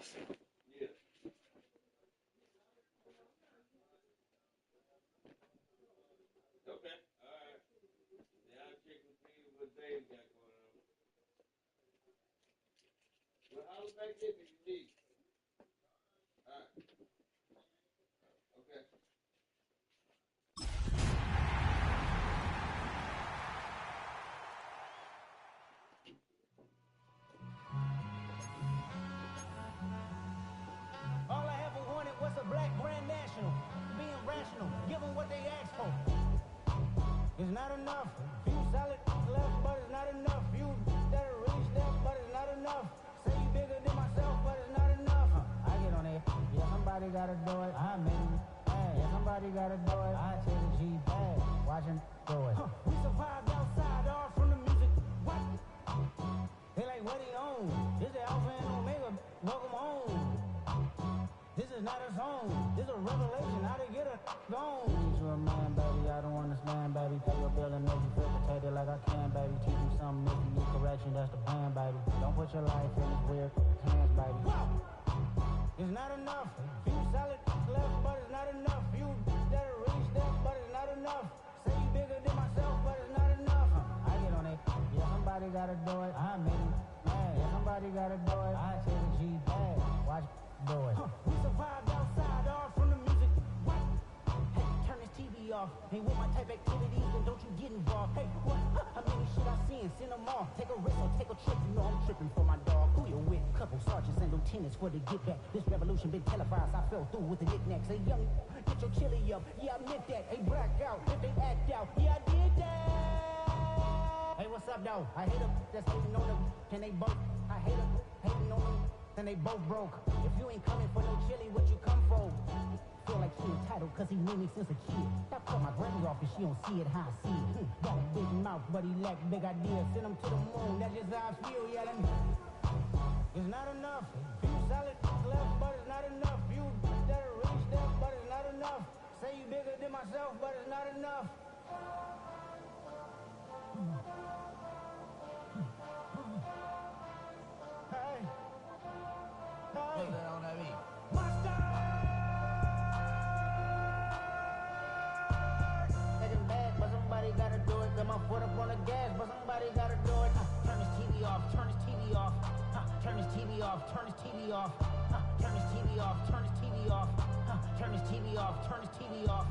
Yeah. Okay. All right. Now I'll check and see what Dave got going on. Well, holler back in if you need. All right. Okay. All I ever wanted was a black grand national. Being rational, give them what they asked for. It's not enough. Few solid left, but it's not enough. Few that are really left, but it's not enough. Say you bigger than myself, but it's not enough. I get on it. Yeah, somebody gotta do it. I mean, hey, yeah, somebody gotta do it. I take a G bag, watching do it. We survived outside, all from the music. What? They like, what he on? This is Alpha and Omega. Welcome home. This is not a song. This is a revelation. How to get a gone. Need you a man, baby. I don't understand, baby. Pay your bill and make you feel protected like I can, baby. Teach you something if you need correction. That's the plan, baby. Don't put your life in this weird hands, baby. Whoa! It's not enough. Few solid left, but it's not enough. Few that are really left, but it's not enough. Say you bigger than myself, but it's not enough. I get on it. Yeah, somebody gotta do it. I mean, man. Yeah, somebody gotta do it. I take a G bag. Watch do it. We survived outside, all from the music. What? Hey, turn this TV off. Ain't with my type activities, then don't you get involved. Hey, what? How many shit I seen? Send them all. Take a risk or take a trip. You know I'm tripping for my dog. Who you with? Couple sergeants and lieutenants for the get back. This revolution been televised. I fell through with the knickknacks. Hey, young, get your chili up. Yeah, I meant that. Hey, black out. If they act out. Yeah, I did that. Hey, what's up, though? I hate them. That's hating on them. Can they both? I hate them. Hating on them. Then they both broke. If you ain't coming for no chili, what you come for? Feel like she entitled cause he knew me since a kid. I cut my granny off and she don't see it how I see it. Got a big mouth but he lack big ideas. Send him to the moon, that's just how I feel, yeah. It's not enough. Few solid left but it's not enough. Few that are really left but it's not enough. Say you bigger than myself but it's not enough. Hey. Hey. Put that on that beat. Monster! Getting bad, but somebody gotta do it. Got my foot up on the gas, but somebody gotta do it. Turn this TV off, turn this TV off. Turn this TV off, turn this TV off. Turn this TV off, turn this TV off. Turn this TV off, turn this TV off.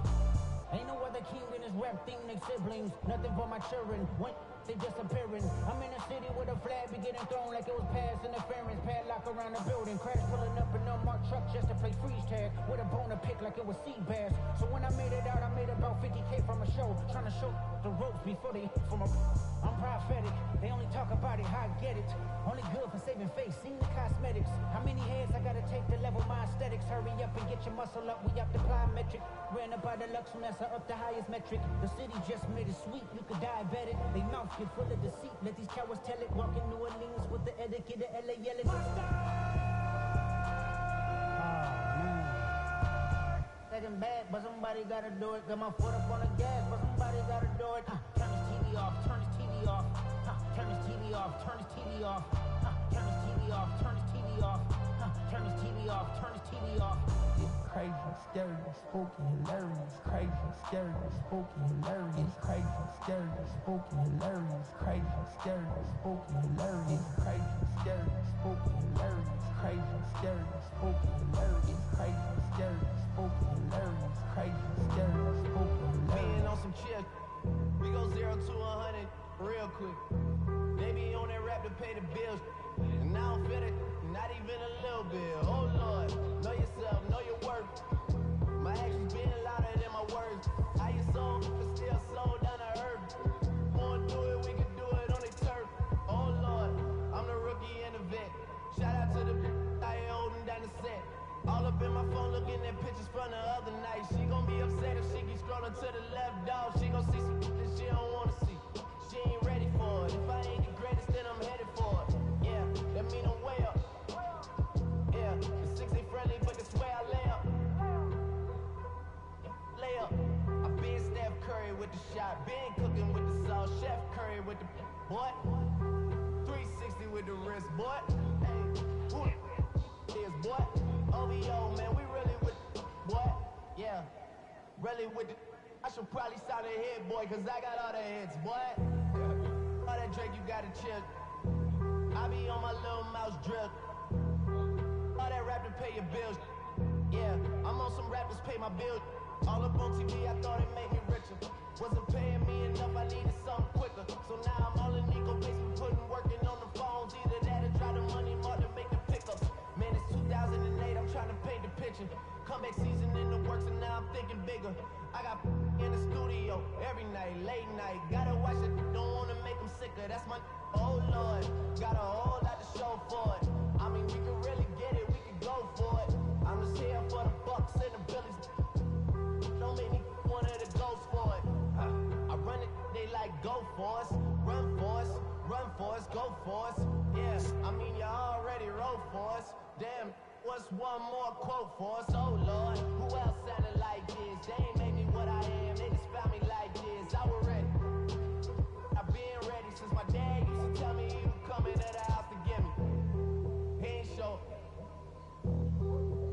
Ain't no other king in this rap thing, they siblings. Nothing for my children. When they disappearing. I'm in a city with a flag be getting thrown like it was past interference. Padlock around the building. Crash pulling up in unmarked truck just to play freeze tag. With a bone to pick like it was sea bass. So when I made it out, I made about 50K from a show. Trying to show the ropes before they from a... I'm prophetic. They only talk about it, how I get it. Only good for saving face, seen the cosmetics. How many heads I gotta take to level my aesthetics? Hurry up and get your muscle up, we up the plyometric. Ran up by the Lux from that's up the highest metric. The city just made it sweet, you could diabetic. They mouth get full of deceit, let these cowards tell it. Walk in New Orleans with the etiquette of LA yelling. Second bad, but somebody gotta do it. Got my foot up on the gas, but somebody gotta do it. Turn this TV off, turn this TV off. Turn this TV off, turn this TV off. Turn this TV off, turn this TV off. Turn this TV off, turn this TV off. Crazy, scary, spooky, hilarious. Crazy, scary, spooky, hilarious. Crazy, scary, spooky, hilarious. Crazy, scary, spooky, hilarious. Crazy, scary, spooky, hilarious. Crazy, scary, spooky, hilarious. Crazy, scary, spooky, hilarious. Crazy, scary, spooky, hilarious. Being on some chill, we go 0 to 100 real quick. They be on that rap to pay the bills, and I don't feel it, not even a little bit. Oh Lord, know yourself, know your worth. My actions being louder than my words. How you sold, but still sold down to earth. Wanna do it, we can do it on the turf. Oh Lord, I'm the rookie and the vet. Shout out to the I ain't holding down the set. All up in my phone looking at pictures from the other night. She gon' be upset if she keep scrolling to the left, dog. She gon' see some that she don't wanna see. She ain't ready for it. If I ain't the greatest, then I'm headed for it. Yeah, that mean I'm way up. Yeah, the 6 ain't friendly, but that's where I lay up. Lay up. I been Steph Curry with the shot. Been cooking with the sauce. Chef Curry with the... Boy. 360 with the wrist, boy. Hey, is, boy. OVO, man, we really with, boy. Yeah, really with the. I should probably sound a hit, boy, cause I got all the hits, boy. All that Drake, you gotta chill. I be on my little mouse drip. All that rap to pay your bills. Yeah, I'm on some rappers pay my bills. All up on TV, I thought it made me richer. Wasn't paying me enough, I needed something quicker. So now I'm all in Nico basement, working on the phones. Either that or drive the money more to make the pickups. Man, it's 2008, I'm trying to paint the picture. Comeback season in the works and now I'm thinking bigger. I got in the studio every night, late night. Gotta watch it, don't wanna make them sicker. That's my, oh Lord. Got a whole lot to show for it. I mean, we can really get it, we can go for it. I'm just here for the Bucks and the Billies. Don't make me one of the ghosts for it. I run it, they like go for us, run for us, go for us. Yeah, I mean you already wrote for us. Damn, what's one more quote for us? Oh Lord, who else sounded like this? They ain't made me what I am, they just found me like this. I was ready, I've been ready since my dad used to tell me he was coming to the house to get me. He ain't show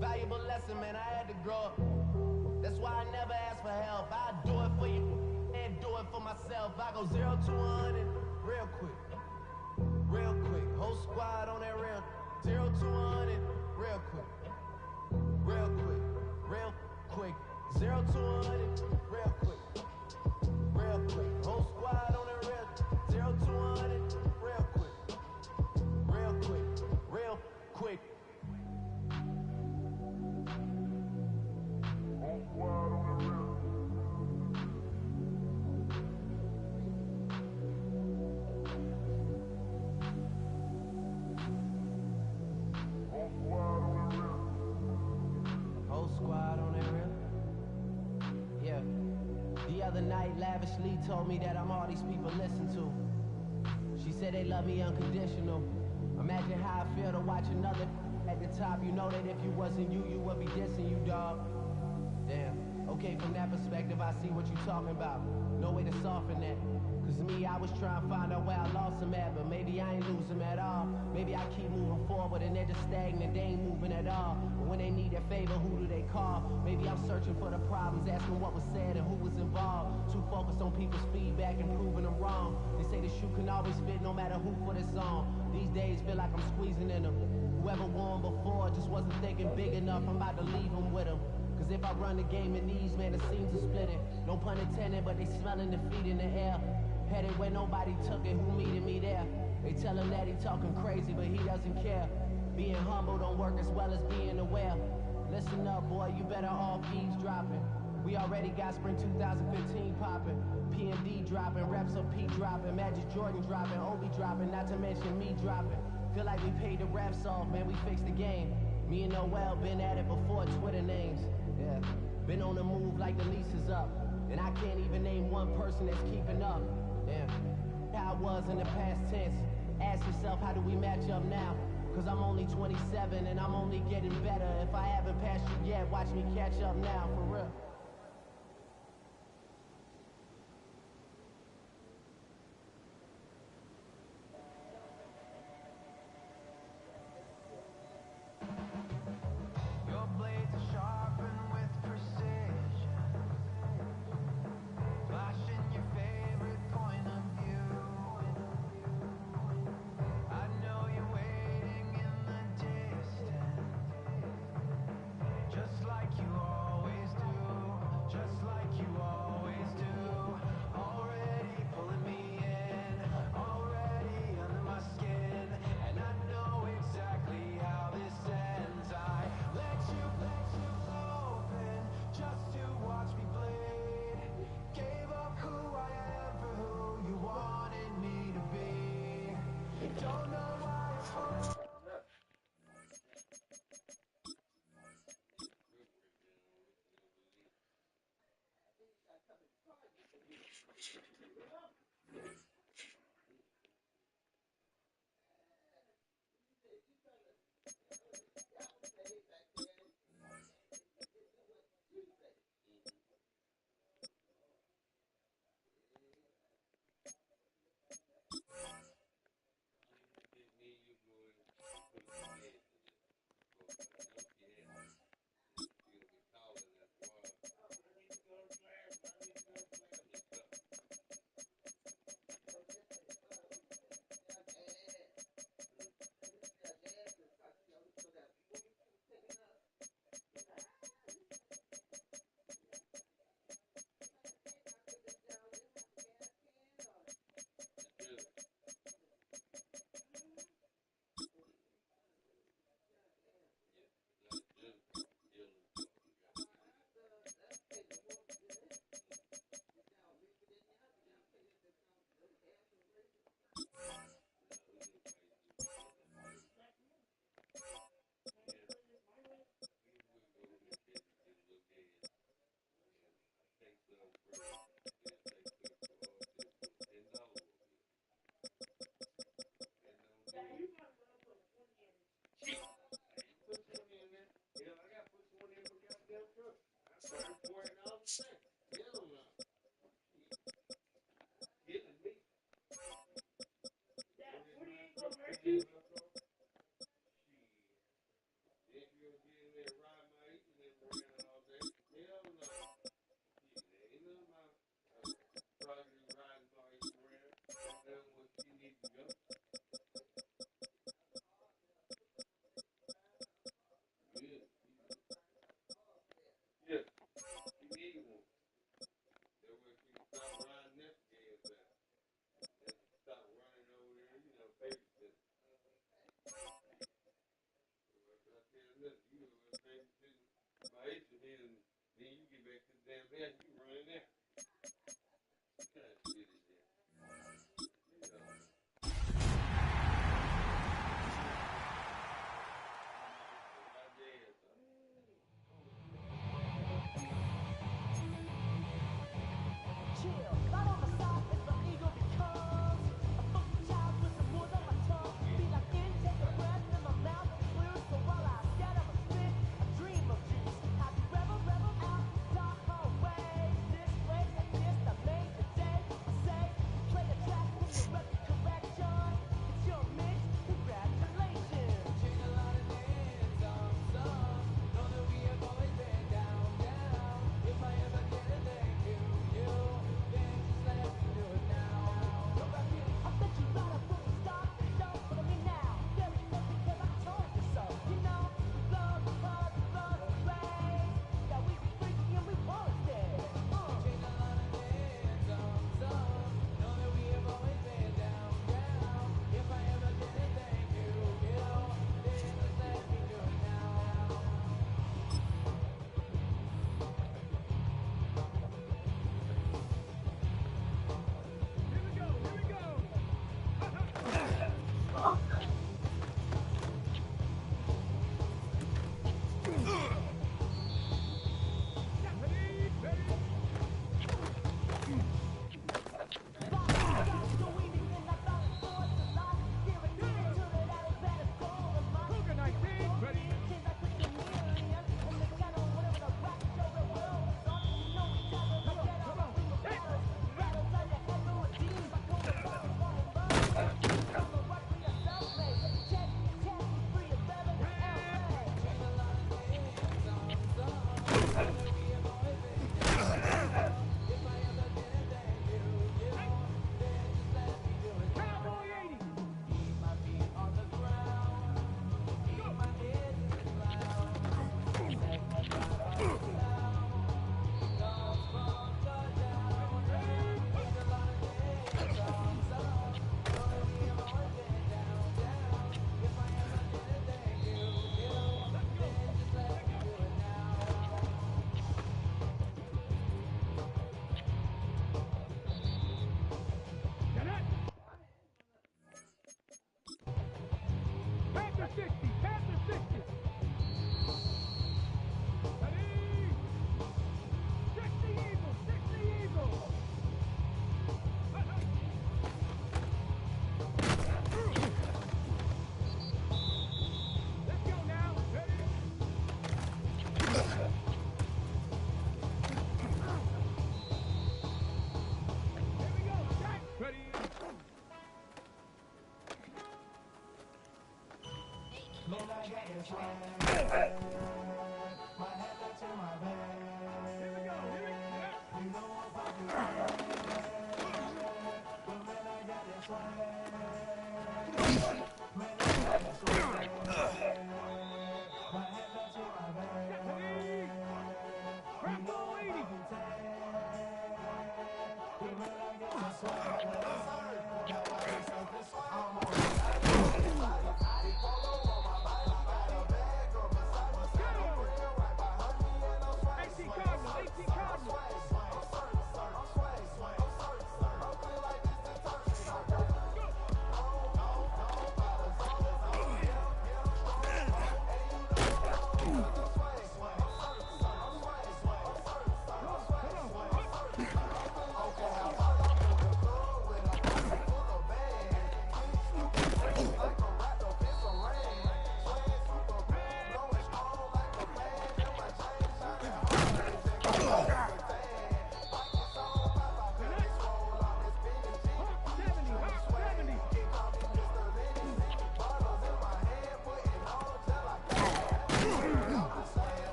valuable lesson, man, I had to grow up. That's why I never ask for help. I do it for you and do it for myself. I go 0 to 100 real quick. Real quick. Whole squad on that real. 0 to 100 real quick. Real quick. Real quick. 0 to 100 real quick. Real quick. Whole squad on that real. 0 to 100 real quick. Real quick. Real quick. Whole squad on that real. Yeah. The other night, Lavishly told me that I'm all these people listen to. She said they love me unconditional. Imagine how I feel to watch another at the top. You know that if you wasn't you, you would be dissing you, dog. Damn. Okay, from that perspective, I see what you're talking about. No way to soften that. Cause me, I was trying to find out where I lost them at, but maybe I ain't lose them at all. Maybe I keep moving forward and they're just stagnant, they ain't moving at all. But when they need their favor, who do they call? Maybe I'm searching for the problems, asking what was said and who was involved. Too focused on people's feedback and proving them wrong. They say the shoe can always fit no matter who put it on. These days feel like I'm squeezing in them. Whoever won before just wasn't thinking big enough, I'm about to leave them with them. Cause if I run the game in these, man, the seams are splitting. No pun intended, but they smelling defeat in the air. Headed where nobody took it, who meeted me there? They tell him that he talking crazy, but he doesn't care. Being humble don't work as well as being aware. Listen up, boy, you better all eavesdropping. We already got spring 2015 popping. PMD dropping, reps of P dropping, Magic Jordan dropping, Obi dropping, not to mention me dropping. Feel like we paid the reps off, man, we fixed the game. Me and Noel been at it before Twitter names. Yeah, been on the move like the lease is up. And I can't even name one person that's keeping up. Yeah, how I was in the past tense. Ask yourself, how do we match up now? Cause I'm only 27 and I'm only getting better. If I haven't passed you yet, watch me catch up now, for real. Your blades are sharpened with precision, flashing your favorite point of view. I know you're waiting in the distance, just like you always do.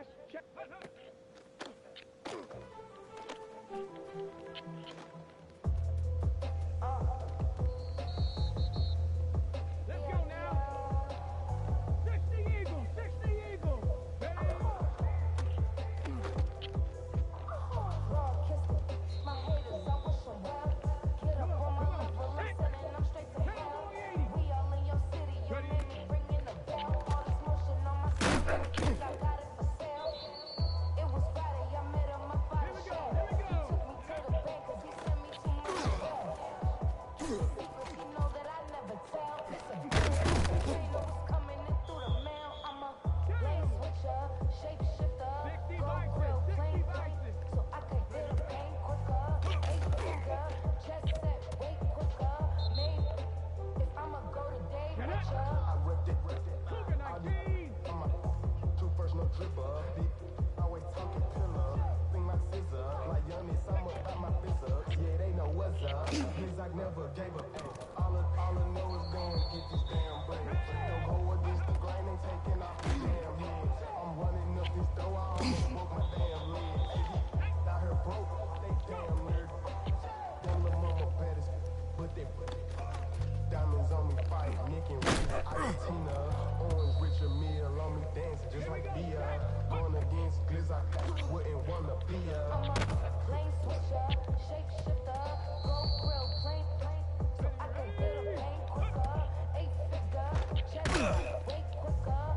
cash. Check. Let's go now. 60 Eagles, 60 Eagles. My haters, I wish them well. Get up on my level, I'm sending them straight to hell. We all in your city, your man ringing the bell. All this motion on my system, I got it for sale. It was Friday, I met him up by the shell. He took me to the bank, cause he sent me too much bail. Secrets, you know that I never tell. It's a bill, you know what's coming in through the mail. I'm a lane switcher, shape shifter, go grill, plain plain, so I could get a pain quicker. 8-figure, chest set, way quicker. Maybe if I'ma go today, richer. I ripped it. I'm a true first, no dripper. Always talking pillar. Thing like scissor. Like Giannis, I'm about my fizzer. Yeah, they know what's up. Please, I never gave up. All I know is going to get these damn bread. Don't go against the grain and taking off the damn head. I'm running up this door, I almost broke my damn leg. Out here broke, they damn nerd. Them little mama better, but they diamonds on me fight, Nick and Rita, Argentina, orange Richard Mill on me dancing just like Bia. Going against Glizz, I wouldn't wanna be I'm a lane switcher, shape shifter, go grill, plain plain, so I can get a pain quicker. 8-figure, chest set, way quicker.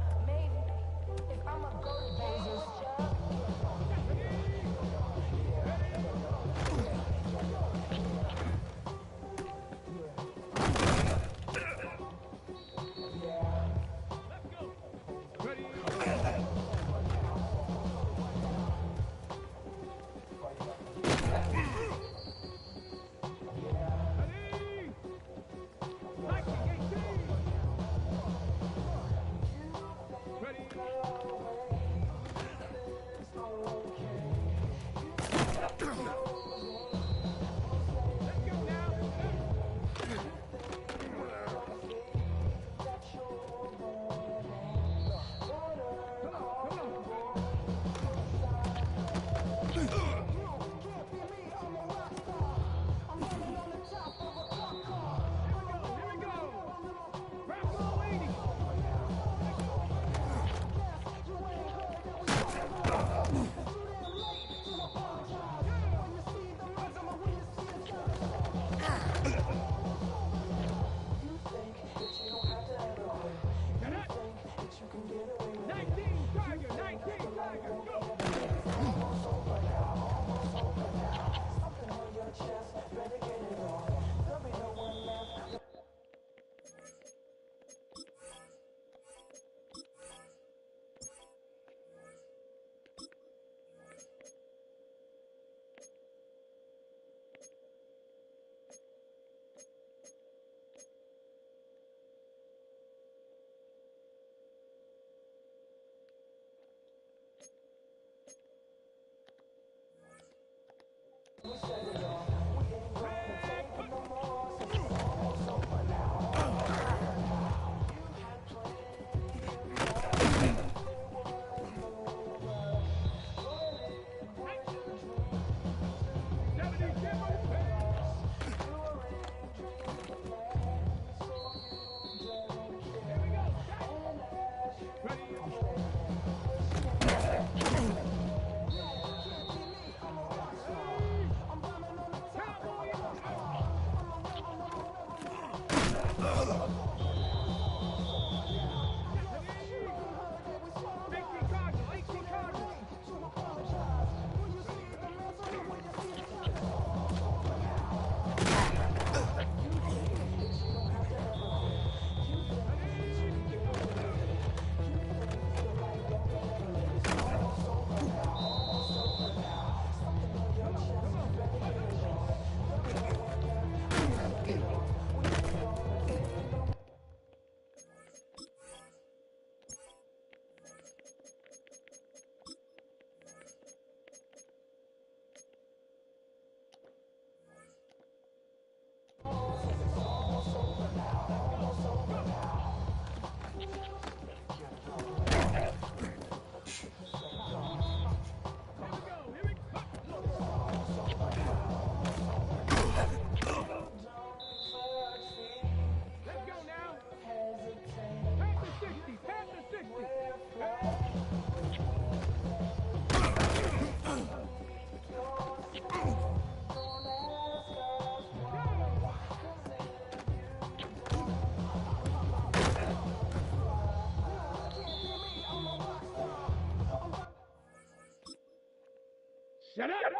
Shut up.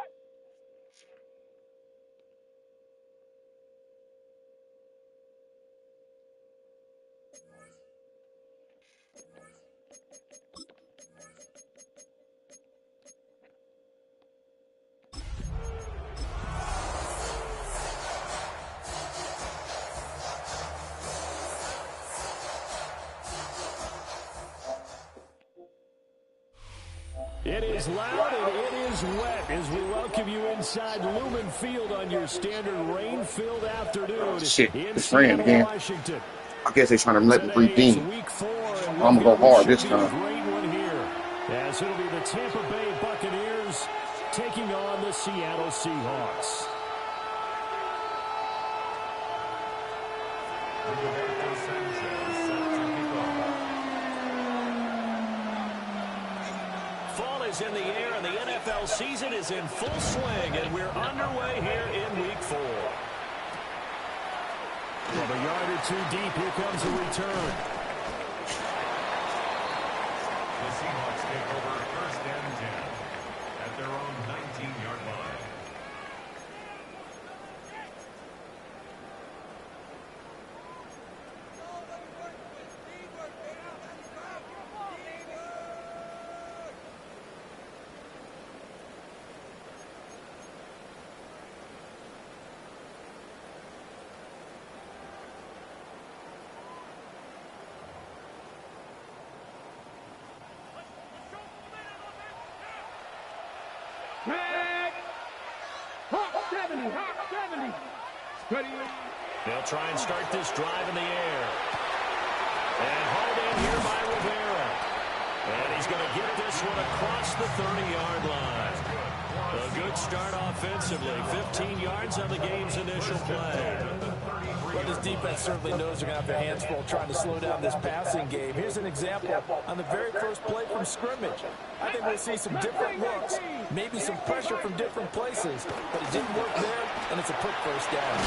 It is loud and it is wet as we welcome you inside Lumen Field on your standard rain-filled afternoon Shit, in it's raining Seattle, again. Washington. I guess they're trying to let me Today is redeem. week 4, and I'm gonna go hard this should be a time. great one here, as it'll be the Tampa Bay Buccaneers taking on the Seattle Seahawks. Fall is in the air, and the NFL season is in full swing, and we're underway here in week 4. From a yard or two deep, here comes a return. The Seahawks take over first and 10 at their own 19-yard line. Tag. Hawk 70. Hawk 70. Steady. They'll try and start this drive in the air. And hauled in here by Rivera. And he's going to get this one across the 30-yard line. A good start offensively. 15 yards on the game's initial play. Well, this defense certainly knows they're going to have their hands full trying to slow down this passing game. Here's an example on the very first play from scrimmage. I think we'll see some different looks, maybe some pressure from different places, but it didn't work there, and it's a quick first down.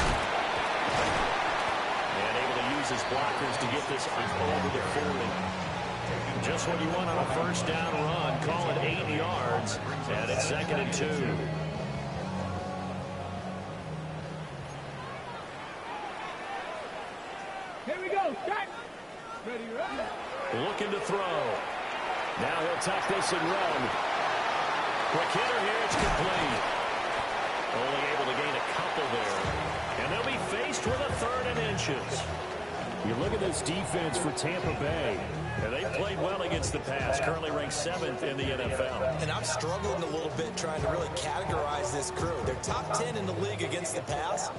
And able to use his blockers to get this over the 40. Just what you want on a first down run. Call it 8 yards, and it's 2nd and 2. Here we go. Shot. Ready, ready. Looking to throw. Now he'll tuck this and run. Quick hitter here. It's complete. Only able to gain a couple there. And they'll be faced with a 3rd and inches. You look at this defense for Tampa Bay. And they played well against the pass. Currently ranked 7th in the NFL. And I'm struggling a little bit trying to really categorize this crew. They're top 10 in the league against the pass,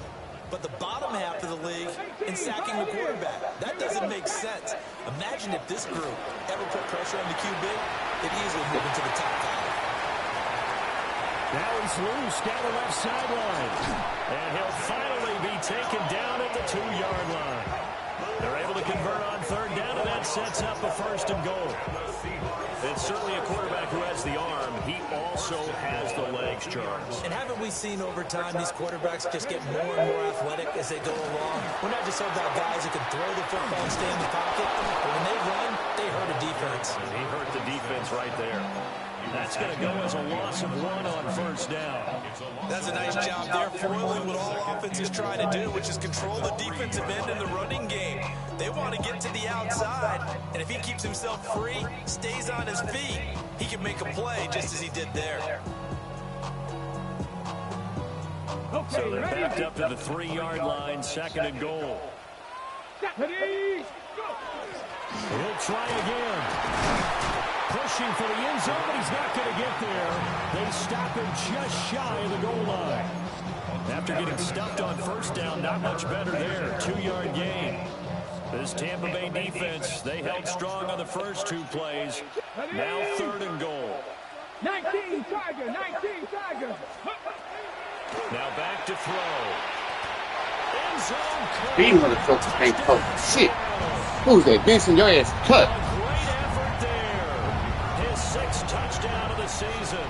but the bottom half of the league in sacking the quarterback. That doesn't make sense. Imagine if this group ever put pressure on the QB, they'd easily move into the top 5. Now he's loose down the left sideline. And he'll finally be taken down at the 2-yard line. They're able to convert on 3rd down, and that sets up a 1st and goal. It's certainly a quarterback who has the arm. He also has the legs, Charles. And haven't we seen over time these quarterbacks just get more and more athletic as they go along? We're not just talking about guys who can throw the football and stay in the pocket, but when they run, they hurt a defense. And he hurt the defense right there. That's going to go as a loss of 1 on 1st down. That's a nice job there, foiling what all offense is trying to do, which is control the defensive end in the running game. They want to get to the outside, and if he keeps himself free, stays on his feet, he can make a play just as he did there. Okay, So they're ready. backed up to the 3-yard line, 2nd and goal. Ready. He'll try again. Pushing for the end zone, but he's not going to get there. They stop him just shy of the goal line. After getting stuffed on 1st down, not much better there. 2-yard gain. This Tampa Bay defense, they held strong on the first 2 plays. Now 3rd and goal. 19 Tiger. 19 Tiger. Now back to throw. End zone. These motherfuckers can't coach shit. Who's that? Benson, your ass cut. Great effort there. His 6th touchdown of the season.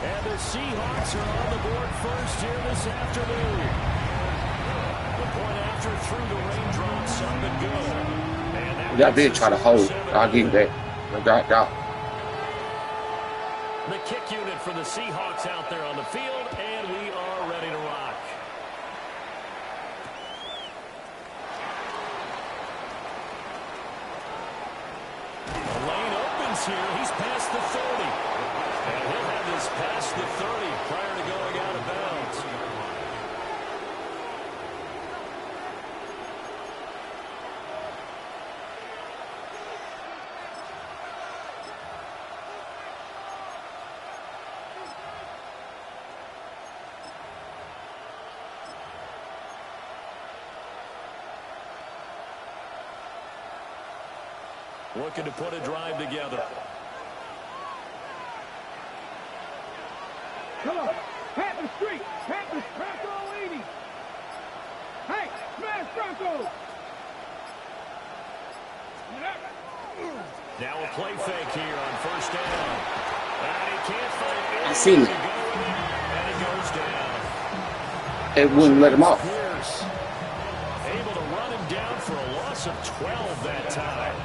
And the Seahawks are on the board first here this afternoon. The point after through the raindrops up and good. And Y'all did try to hold. I'll give you that. The kick unit for the Seahawks out there on the field, and we are ready to rock. The lane opens here. He's past the 30. And he'll have this past the 30 prior to going out of bounds. Looking to put a drive together. Come on. Pat the street. Pat the Bronco 80. Hey, smash Bronco. Now a play fake here on first down. And he can't find I seen it. And he goes down. It wouldn't let him off. Pierce able to run him down for a loss of 12 that time.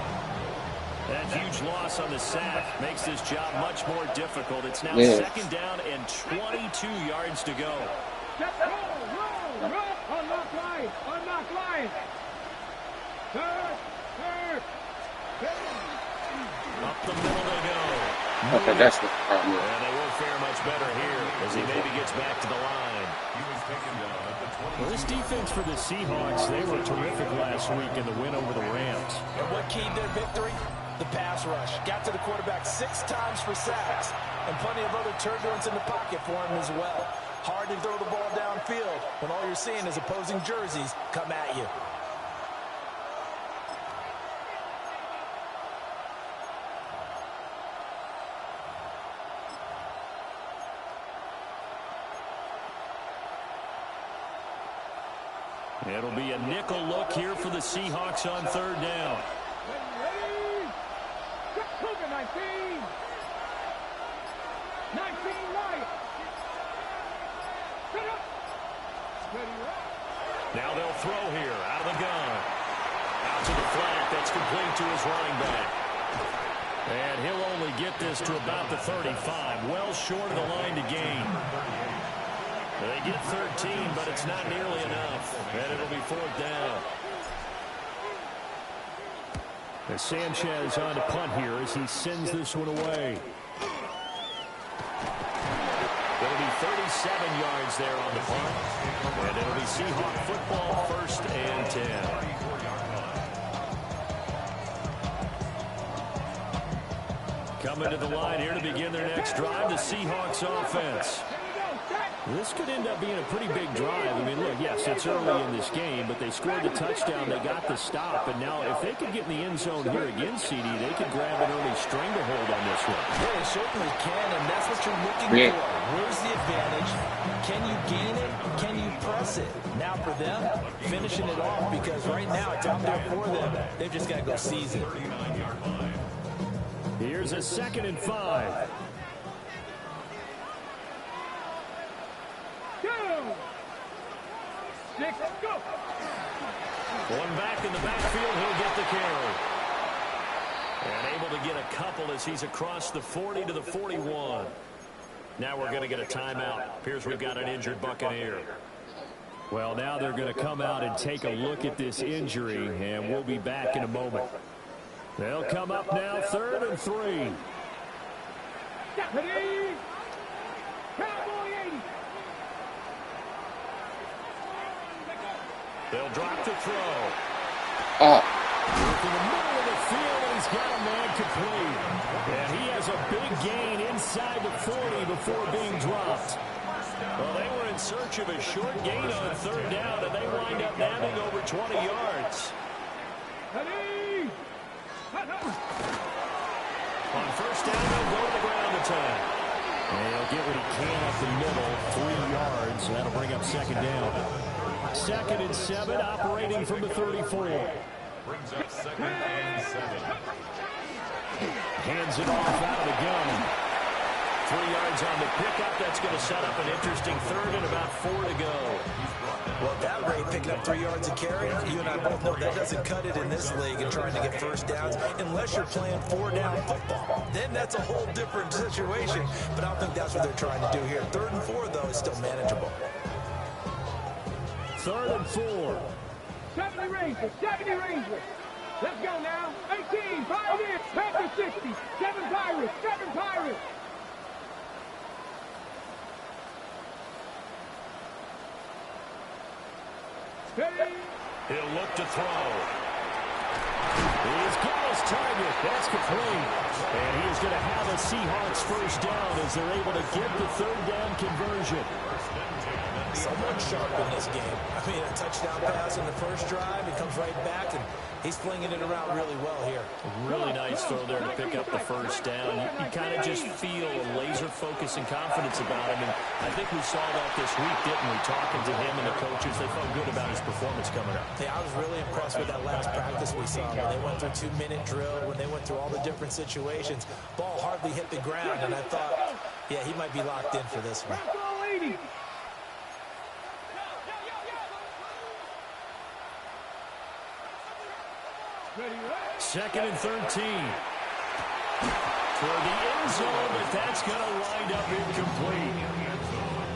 That huge loss on the sack makes this job much more difficult. It's now second down and 22 yards to go. Roll. Unlock line. Turn. Up the middle they go. Okay, that's the problem. And they won't fare much better here as he maybe gets back to the line. Well, this defense for the Seahawks, they were terrific last week in the win over the Rams. And what keyed their victory? The pass rush. Got to the quarterback 6 times for sacks. And plenty of other turbulence in the pocket for him as well. Hard to throw the ball downfield when all you're seeing is opposing jerseys come at you. It'll be a nickel look here for the Seahawks on third down. Ready. 19 right. Set up. Ready, right. Now they'll throw here out of the gun. Out to the flat. That's complete to his running back. And he'll only get this to about the 35. Well short of the line to gain. They get 13, but it's not nearly enough. And it'll be fourth down. As Sanchez on to punt here as he sends this one away. It'll be 37 yards there on the punt. And it'll be Seahawk football, first and 10. Coming to the line here to begin their next drive, the Seahawks offense. This could end up being a pretty big drive. I mean, look, yes, it's early in this game, but they scored the touchdown. They got the stop. And now if they could get in the end zone here again, CD, they could grab an early stranglehold on this one. Yeah, they certainly can, and that's what you're looking for. Where's the advantage? Can you gain it? Can you press it? Now for them, finishing it off, because right now it's out there for them. They've just got to go seize it. Here's a 2nd and 5. Go! One back in the backfield, he'll get the carry. And able to get a couple as he's across the 40 to the 41. Now we're going to get a timeout. Appears we've got an injured Buccaneer. Well, now they're going to come out and take a look at this injury, and we'll be back in a moment. They'll come up now, 3rd and 3. Ready? Cowboy 80. They'll drop to throw. Oh. In the middle of the field, and he's got a man complete. And he has a big gain inside the 40 before being dropped. Well, they were in search of a short gain on 3rd down, and they wind up nabbing over 20 yards. Ready? On 1st down, they'll go to the ground this time. And he'll get what he can up the middle, 3 yards. And that'll bring up 2nd down. 2nd and 7, operating from the 34. Brings up 2nd and 7. Hands it off out of the gun. 3 yards on the pickup. That's going to set up an interesting 3rd and about 4 to go. Well, at that rate, picking up 3 yards a carry, you and I both know that doesn't cut it in this league and trying to get 1st downs unless you're playing 4-down football. Then that's That's a whole different situation, but I don't think that's what they're trying to do here. 3rd and 4, though, is still manageable. 3rd and 4. 70 Rangers, 70 Rangers. Let's go now. 18, Pirates, Panthers 60, 7 Pirates, 7 Pirates. He'll look to throw. He's got his target. That's complete. And he is going to have a Seahawks first down as they're able to get the 3rd down conversion. Someone sharp in this game. I mean, a touchdown pass in the first drive. He comes right back, and he's flinging it around really well here. Really nice throw there to pick up the first down. You kind of just feel a laser focus and confidence about him. And I think we saw that this week, didn't we? Talking to him and the coaches, they felt good about his performance coming up. Yeah, I was really impressed with that last practice we saw when they went through 2-minute drill, when they went through all the different situations. Ball hardly hit the ground, and I thought, yeah, he might be locked in for this one. 2nd and 13. For the end zone, but that's going to wind up incomplete.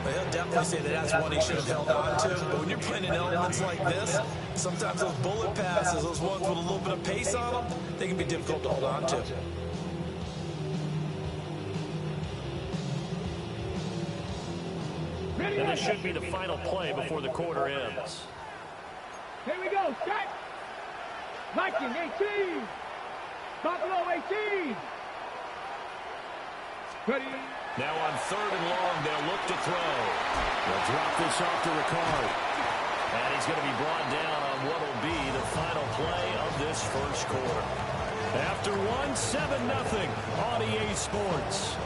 Well, he'll definitely say that that's one he should have held on to. But when you're playing in elements like this, sometimes those bullet passes, those ones with a little bit of pace on them, they can be difficult to hold on to. And this should be the final play before the quarter ends. Here we go, strike. Viking 18. Buffalo 18. Ready. Now on 3rd and long, they'll look to throw. They'll drop this off to Ricard. And he's going to be brought down on what will be the final play of this first quarter. After 7-0 on EA Sports.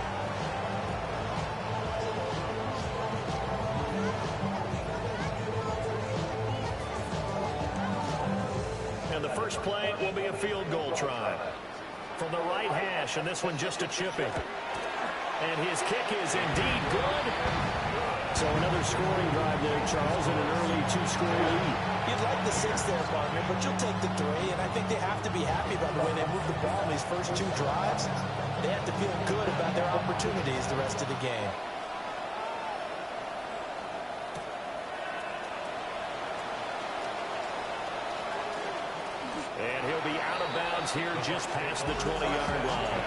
And the first play will be a field goal try. From the right hash, and this one just a chipping. And his kick is indeed good. So another scoring drive there, Charles, and an early 2-score lead. You'd like the 6 there, partner, but you'll take the 3, and I think they have to be happy about the way they moved the ball in these first 2 drives. They have to feel good about their opportunities the rest of the game. And he'll be out of bounds here just past the 20-yard line.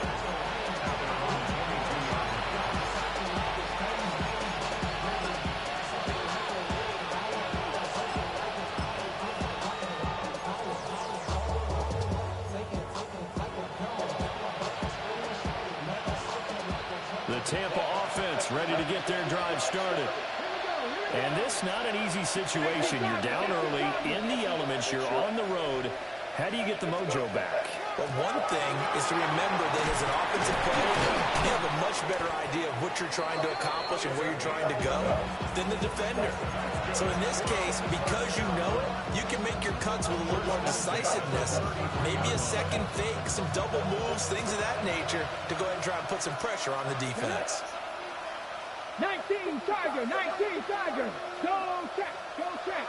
The Tampa offense ready to get their drive started. And this not an easy situation. You're down early, in the elements, you're on the road. How do you get the mojo back? Well, one thing is to remember that as an offensive player, you have a much better idea of what you're trying to accomplish and where you're trying to go than the defender. So in this case, because you know it, you can make your cuts with a little more decisiveness. Maybe a second fake, some double moves, things of that nature to go ahead and try and put some pressure on the defense. 19 Tiger, 19 Tiger. Go check, go check.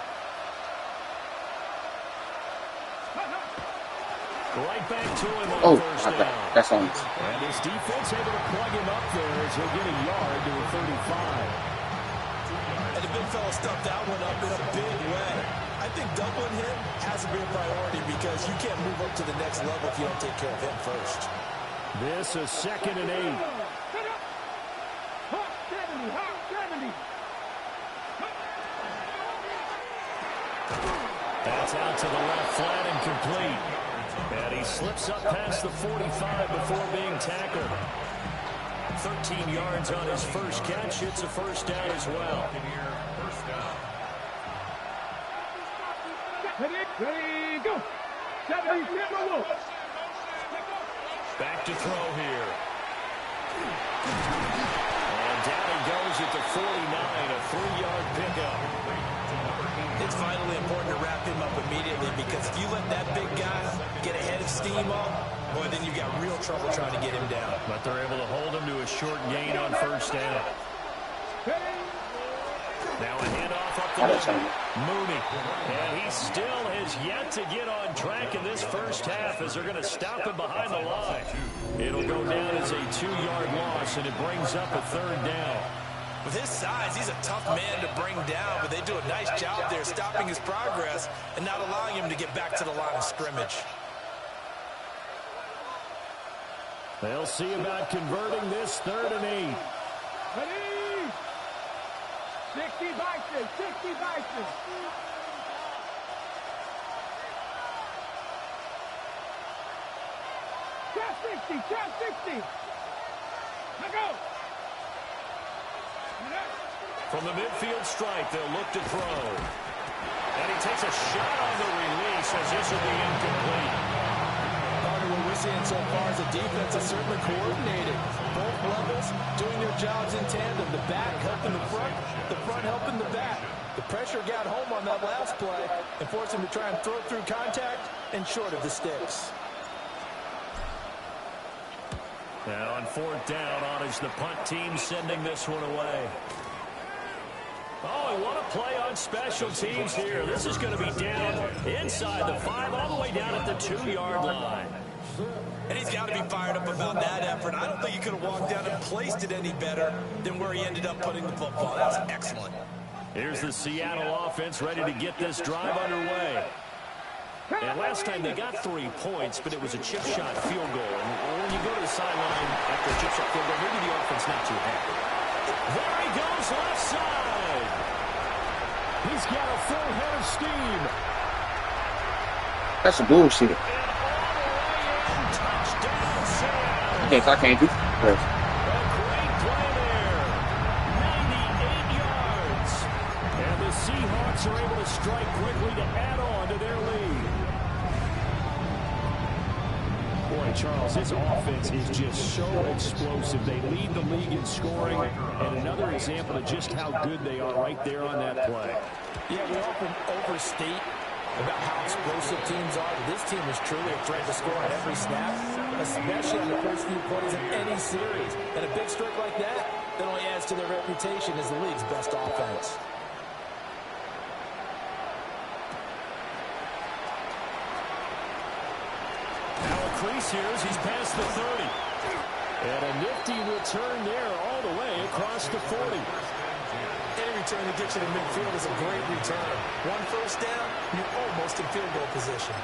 Right back to him on first down. That's on. And his defense able to plug him up there as he'll get a yard to the 35. And the big fella stuffed that one up in a big way. I think doubling him has to be a priority because you can't move up to the next level if you don't take care of him first. This is 2nd and 8. Hot 70, hot 70. That's out to the left flat and complete. And he slips up past the 45 before being tackled. 13 yards on his first catch. It's a first down as well. Ready, go. 70, Timberwolves. Back to throw here. And down he goes at the 49, a 3-yard pickup. It's vitally important to wrap him up immediately because if you let that big guy get ahead of steam up, boy, then you've got real trouble trying to get him down. But they're able to hold him to a short gain on first down. Now a handoff stuff up the middle. Mooney. And he still has yet to get on track in this first half as they're going to stop him behind the line. It'll go down as a 2-yard loss, and it brings up a 3rd down. With his size, he's a tough man to bring down, but they do a nice job there stopping his progress and not allowing him to get back to the line of scrimmage. They'll see about converting this 3rd and 8. Ready? 60 Bison, 60 Bison. Trap 60, trap 60. Now go. From the midfield stripe, they'll look to throw. And he takes a shot on the release as this will be incomplete. What we're seeing so far is the defense is certainly coordinated. Both levels doing their jobs in tandem. The back helping the front helping the back. The pressure got home on that last play and forced him to try and throw through contact and short of the sticks. Now on 4th down, on is the punt team sending this one away. Oh, and what a play on special teams here. This is going to be down inside the 5, all the way down at the 2-yard line. And he's got to be fired up about that effort. I don't think he could have walked down and placed it any better than where he ended up putting the football. That was excellent. Here's the Seattle offense ready to get this drive underway. And last time they got 3 points, but it was a chip shot field goal. And when you go to the sideline after a chip shot field goal, maybe the offense not too happy. There he goes, left side. He's got a full head of steam. That's some bullshit. And all the way in, touchdown, Seattle. Yes, I can't do this. A great play there. 98 yards. And the Seahawks are able to strike quickly to add on to their lead. Boy, Charles, this offense is just so explosive. They lead the league in scoring, and another example of just how good they are right there on that play. Yeah, we often overstate about how explosive teams are, but this team is truly a threat to score on every snap, especially in the first few plays of any series. And a big streak like that only adds to their reputation as the league's best offense. Now a crease here as he's past the 30. And a nifty return there all the way across the 40. Any return that gets you to midfield is a great return. 1 first down, you're almost in field goal position.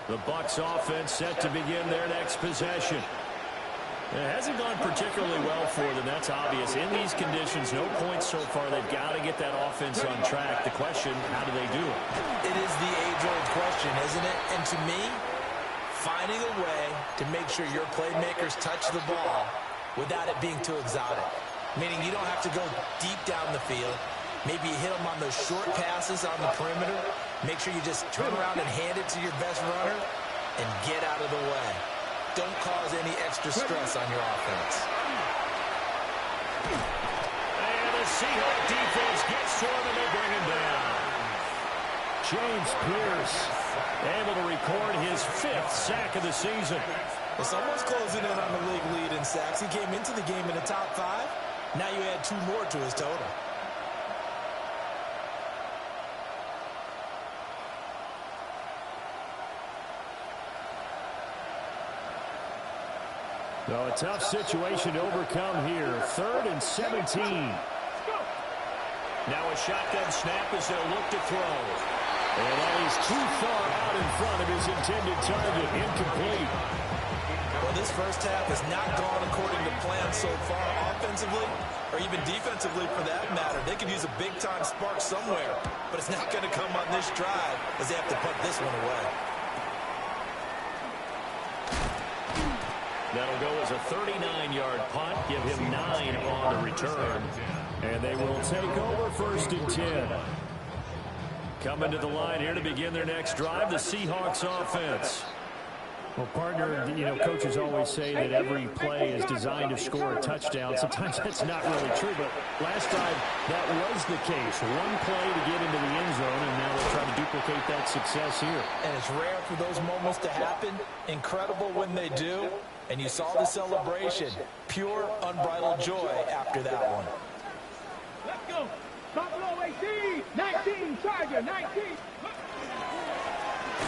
The Bucs offense set to begin their next possession. It hasn't gone particularly well for them, that's obvious. In these conditions, no points so far. They've got to get that offense on track. The question, how do they do it? It is the age-old question, isn't it? And to me, finding a way to make sure your playmakers touch the ball without it being too exotic. Meaning you don't have to go deep down the field. Maybe you hit them on those short passes on the perimeter. Make sure you just turn around and hand it to your best runner and get out of the way. Don't cause any extra stress on your offense. And the Seahawks defense gets to him and they bring him down. James Pierce able to record his 5th sack of the season. Well, someone's closing in on the league lead in sacks. He came into the game in the top 5. Now you add 2 more to his total. So a tough situation to overcome here. 3rd and 17. Now a shotgun snap as they'll look to throw. And that is too far out in front of his intended target. Incomplete. Well, this first half has not gone according to plan so far offensively or even defensively for that matter. They could use a big-time spark somewhere, but it's not going to come on this drive as they have to punt this one away. That'll go as a 39-yard punt. Give him 9 on the return. And they will take over 1st and 10. Coming to the line here to begin their next drive, the Seahawks offense. Well, partner, coaches always say that every play is designed to score a touchdown. Sometimes that's not really true, but last time that was the case. One play to get into the end zone, and now they'll try to duplicate that success here. And it's rare for those moments to happen. Incredible when they do. And you saw the celebration. Pure, unbridled joy after that one. Let's go. Buffalo 18, 19, Charger 19.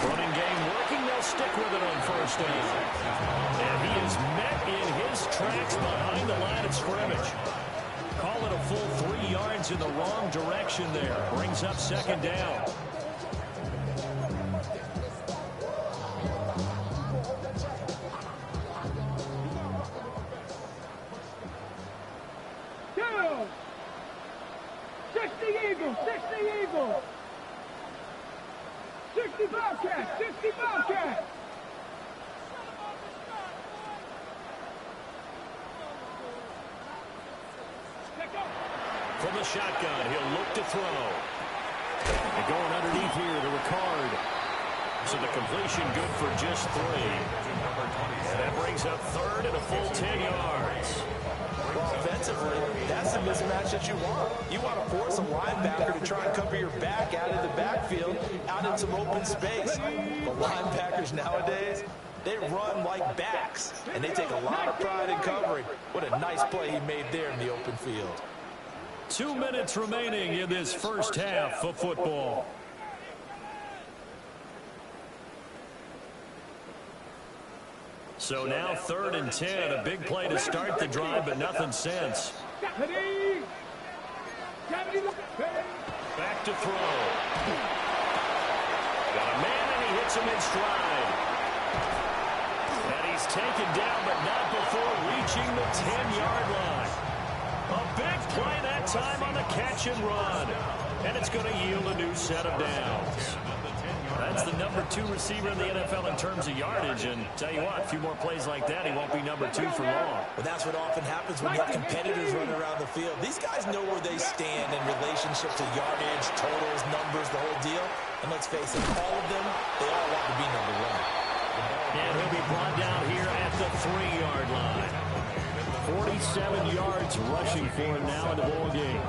Running game working. They'll stick with it on first down. And he is met in his tracks behind the line of scrimmage. Call it a full 3 yards in the wrong direction there. Brings up second down. Two. 60 Eagles, 60 Eagles. 60 Bobcats, 60 Bobcats. From the shotgun, he'll look to throw. And going underneath here to Ricard. So the completion good for just 3. And that brings up third and a full 10 yards. Well, offensively, that's the mismatch that you want. You want to force a linebacker to try and cover your back out of the backfield, out in some open space. But linebackers nowadays, they run like backs, and they take a lot of pride in covering. What a nice play he made there in the open field. 2 minutes remaining in this first half of football. So now 3rd and 10, a big play to start the drive, but nothing since. Back to throw. Got a man, and he hits him in stride. And he's taken down, but not before reaching the 10-yard line. A big play that time on the catch and run. And it's going to yield a new set of downs. That's the number 2 receiver in the NFL in terms of yardage. And tell you what, a few more plays like that, he won't be number 2 for long. Well, that's what often happens when you have competitors running around the field. These guys know where they stand in relationship to yardage, totals, numbers, the whole deal. And let's face it, all of them, they all want to be number 1. And he'll be brought down here at the 3-yard line. 47 yards rushing for him now in the ball game.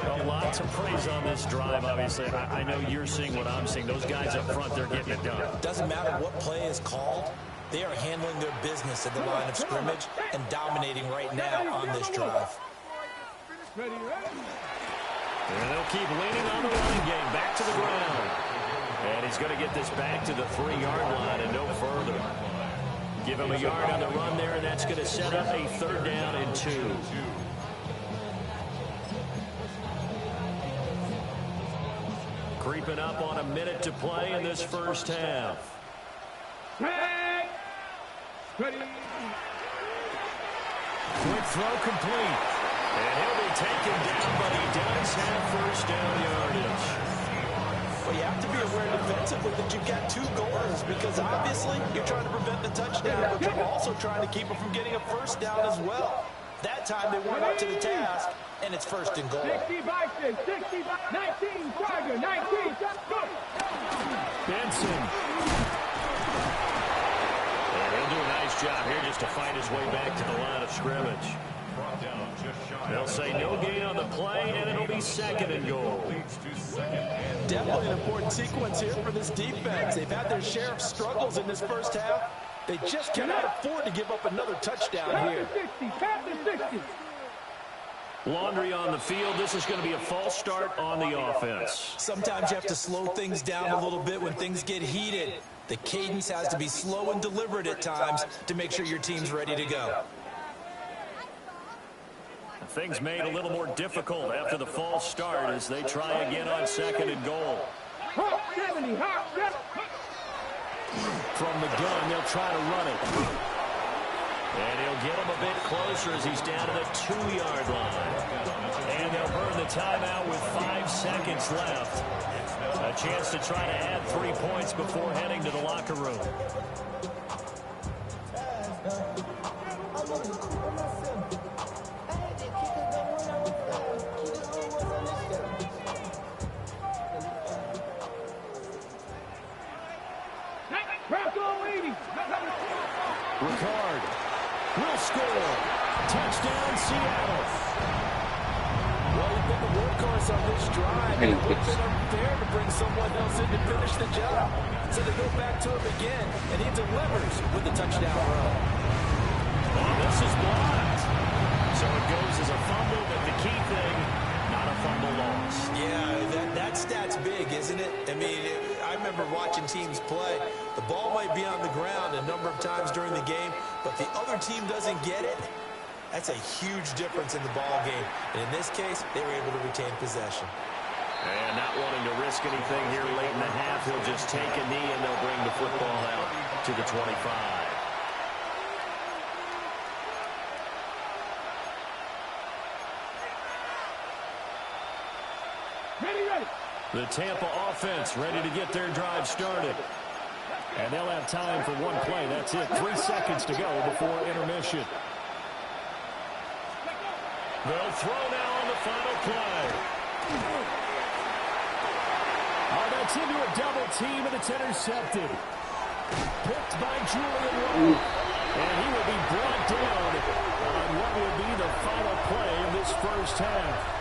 Well, lots of praise on this drive, obviously. I know you're seeing what I'm seeing. Those guys up front, they're getting it done. Doesn't matter what play is called. They are handling their business at the line of scrimmage and dominating right now on this drive. Ready. And they'll keep leaning on the running game. Back to the ground. And he's going to get this back to the 3-yard line and no further. Give him a yard on the run there, and that's going to set up a 3rd down and 2. Creeping up on a minute to play in this first half. Ready. Quick throw complete. And he'll be taken down, but he does have first down yardage. Well, you have to be aware defensively that you've got 2 goals because obviously you're trying to prevent the touchdown, but you're also trying to keep them from getting a first down as well. That time they went up to the task, and it's 1st and goal. 60 Bison, 60 19, Charger, 19, go! Benson. And he'll do a nice job here just to find his way back to the line of scrimmage. They'll say no gain on the play, and it'll be 2nd and goal. Definitely an important sequence here for this defense. They've had their share of struggles in this first half. They just cannot afford to give up another touchdown here. Laundry on the field. This is going to be a false start on the offense. Sometimes you have to slow things down a little bit when things get heated. The cadence has to be slow and deliberate at times to make sure your team's ready to go. Things made a little more difficult after the false start as they try again on 2nd and goal. From the gun, they'll try to run it. And he'll get him a bit closer as he's down to the 2-yard line. And they'll burn the timeout with 5 seconds left. A chance to try to add 3 points before heading to the locker room. Bravo 80. card. Will score. Touchdown, Seattle. Well, you've been the workhorse on this drive. It would have been unfair to bring someone else in to finish the job. So they go back to him again, and he delivers with the touchdown run. Oh, this is blocked. So it goes as a fumble, but the key thing, not a fumble loss. Yeah, that stat's big, isn't it? I mean, I remember watching teams play. The ball might be on the ground a number of times during the game, but the other team doesn't get it. That's a huge difference in the ball game. And in this case, they were able to retain possession. And not wanting to risk anything here late in the half, he'll just take a knee and they'll bring the football out to the 25. The Tampa offense ready to get their drive started. And they'll have time for one play. That's it. 3 seconds to go before intermission. They'll throw now on the final play. Oh, that's into a double team, and it's intercepted. Picked by Julian Rowe. And he will be brought down on what will be the final play of this first half.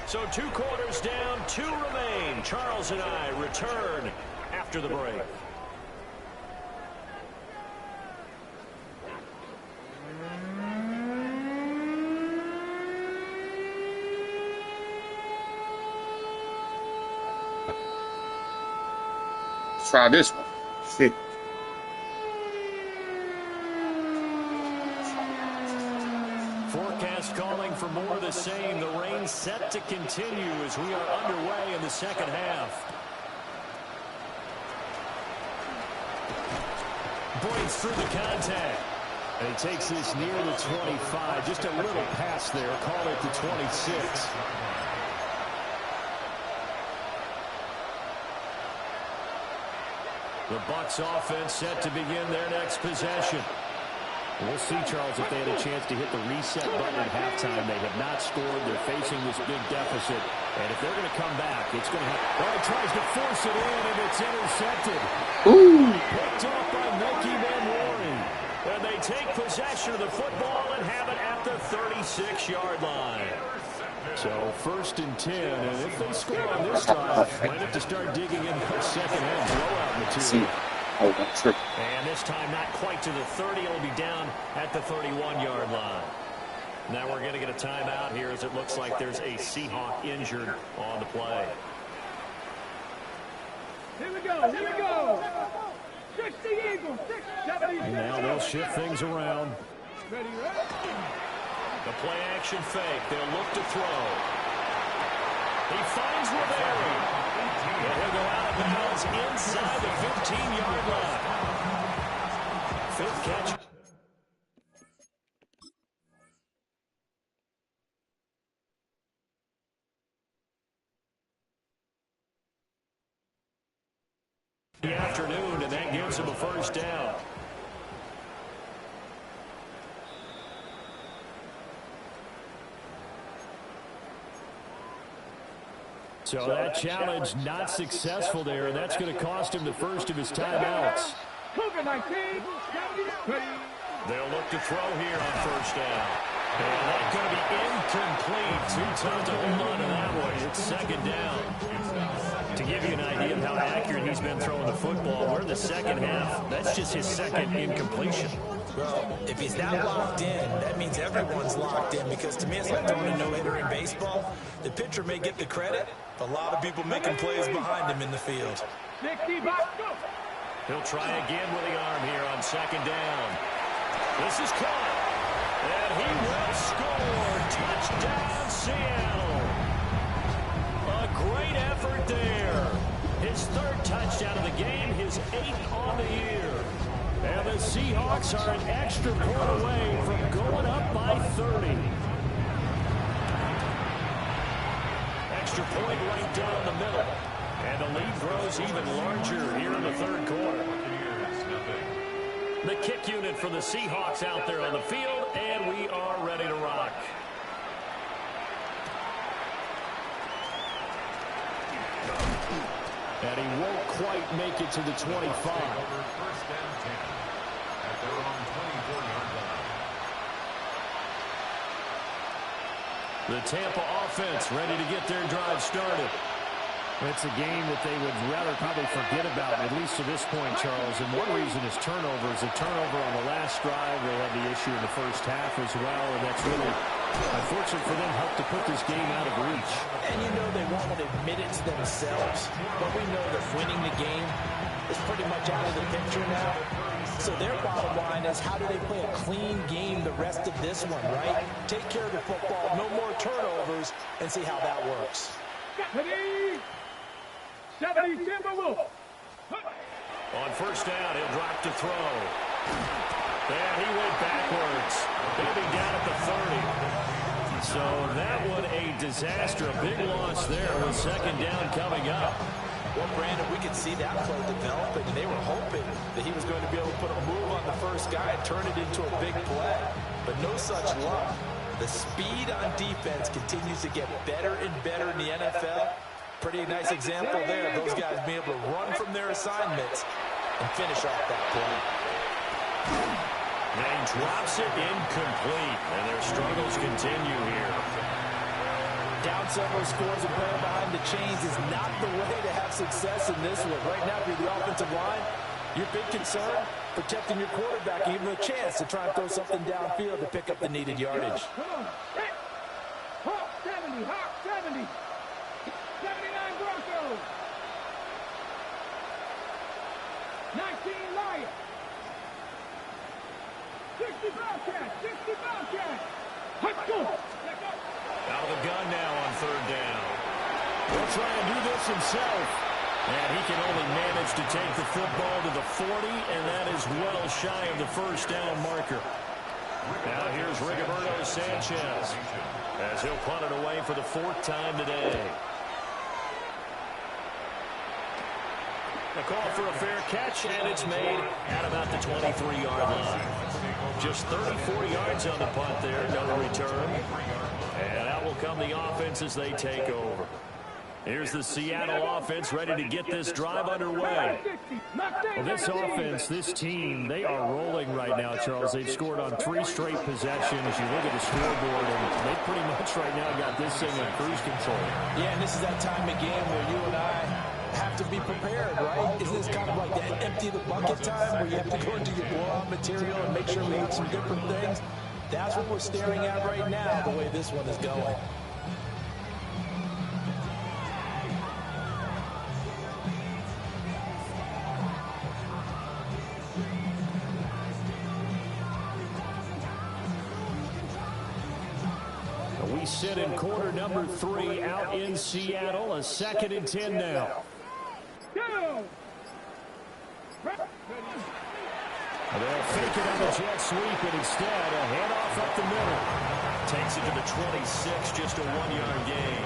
So 2 quarters down, 2 remain. Charles and I return after the break. Try this one. Shit. Forecast calling for more of the same. The rain set to continue as we are underway in the second half. Breaks through the contact. And he takes this near the 25. Just a little pass there. Call it the 26. The Bucs offense set to begin their next possession. We'll see, Charles, if they had a chance to hit the reset button at halftime. They have not scored. They're facing this big deficit. And if they're going to come back, it's going to have... Oh, he tries to force it in, and it's intercepted. Ooh. Picked off by Milky Van Warren. And they take possession of the football and have it at the 36-yard line. So 1st and 10, and if they score on this drive, might have to start digging in for second-half blowout material. And this time not quite to the 30. It'll be down at the 31-yard line. Now we're going to get a timeout here as it looks like there's a Seahawk injured on the play. Here we go, here we go. 60 Eagles, 70. And now they'll shift things around. Ready, ready. The play action fake. They'll look to throw. He finds Rivera. And he'll go out of bounds inside the 15-yard line. 5th catch. The afternoon, and that gives him a first down. So that challenge not successful there, and that's going to cost him the first of his timeouts. They'll look to throw here on first down. And that's going to be incomplete. Too tough to hold on to that one. It's 2nd down. To give you an idea of how accurate he's been throwing the football, we're in the second half. That's just his 2nd incompletion. Well, if he's that locked in, that means everyone's locked in, because to me it's like throwing a no-hitter in baseball. The pitcher may get the credit, but a lot of people making plays behind him in the field. He'll try again with the arm here on 2nd down. This is caught. And he will score. Touchdown, Seattle. A great effort there. His 3rd touchdown of the game, his 8th on the year. And the Seahawks are an extra point away from going up by 30. Extra point right down the middle. And the lead grows even larger here in the 3rd quarter. The kick unit for the Seahawks out there on the field, and we are ready to rock. And he won't quite make it to the 25. First down 10 at their own 24-yard line. The Tampa offense ready to get their drive started. It's a game that they would rather probably forget about, at least to this point, Charles. And one reason is turnovers. A turnover on the last drive. They had the issue in the first half as well, and that's really, unfortunate for them, helped to put this game out of reach. And you know they won't admit it to themselves, but we know that winning the game is pretty much out of the picture now. So their bottom line is, how do they play a clean game the rest of this one, right? Take care of the football, no more turnovers, and see how that works. 70 Timberwolves. On first down, he'll drop to throw. And he went backwards. He'll be down at the 30. So that one a disaster. A big loss there with second down coming up. Well, Brandon, we could see that play developing, and they were hoping that he was going to be able to put a move on the first guy and turn it into a big play. But no such luck. The speed on defense continues to get better and better in the NFL. Pretty nice example there. Those guys being able to run from their assignments and finish off that play. They drops it incomplete, and their struggles continue here. Down several scores and playing behind the chains is not the way to have success in this one. Right now, if you're the offensive line, your big concern, protecting your quarterback, even a chance to try and throw something downfield to pick up the needed yardage. Hawk 70, Hawk 70. 79 Broncos. 19 Lions. 60 Bobcats. 60 Bobcats. Let's go. Out of the gun now on third down. He'll try and do this himself. And he can only manage to take the football to the 40, and that is well shy of the first down marker. Now here's Rigoberto Sanchez as he'll punt it away for the fourth time today. A call for a fair catch, and it's made at about the 23-yard line. Just 34 yards on the punt there, no return. And out will come the offense as they take over. Here's the Seattle offense ready to get this drive underway. Well, this offense, this team, they are rolling right now, Charles. They've scored on 3 straight possessions. You look at the scoreboard, and they pretty much right now got this thing on cruise control. Yeah, and this is that time of game where you and I have to be prepared, right? Isn't this kind of like that empty the bucket time where you have to go into your blowout material and make sure we have some different things? That's what we're staring at right now, the way this one is going. We sit in quarter number 3 out in Seattle. A 2nd and 10 now. They'll fake it on the jet sweep, and instead a handoff up the middle. Takes it to the 26, just a 1-yard gain.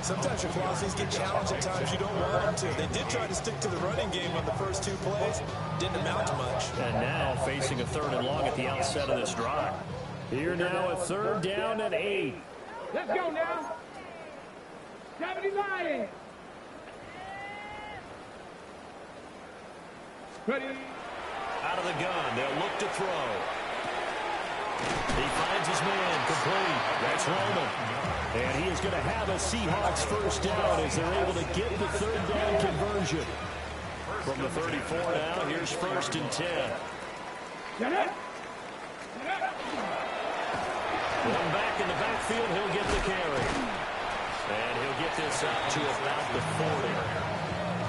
Sometimes your philosophies get challenged at times you don't want them to. They did try to stick to the running game on the first 2 plays. Didn't amount to much. And now facing a 3rd and long at the outset of this drive. Here now a 3rd down and 8. Let's go now. 70 Lions. Ready. Out of the gun, they'll look to throw. He finds his man, complete. That's Roman. And he is going to have a Seahawks first down as they're able to get the 3rd down conversion. From the 34 now, here's 1st and 10. One back in the backfield, he'll get the carry. And he'll get this up to about the 40.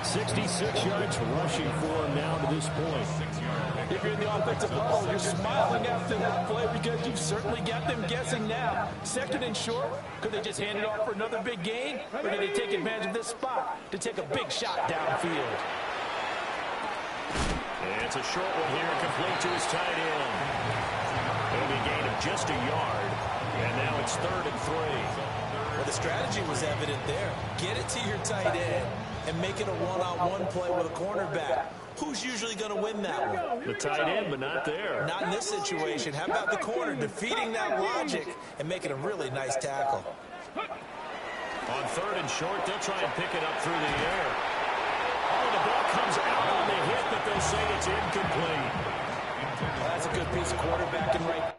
66 yards rushing for him now to this point. If you're in the offensive bubble, you're smiling after that play because you've certainly got them guessing now. 2nd and short, could they just hand it off for another big gain? Or did they take advantage of this spot to take a big shot downfield? And it's a short one here, complete to his tight end. It'll be a gain of just a yard. And now it's 3rd and 3. Well, the strategy was evident there. Get it to your tight end and make it a one-on-one play with a cornerback. Who's usually going to win that one? The tight end, but not there. Not in this situation. How about the corner defeating that logic and making a really nice tackle? On 3rd and short, they'll try and pick it up through the air. Oh, the ball comes out on the hit, but they'll say it's incomplete. Well, that's a good piece of quarterbacking right.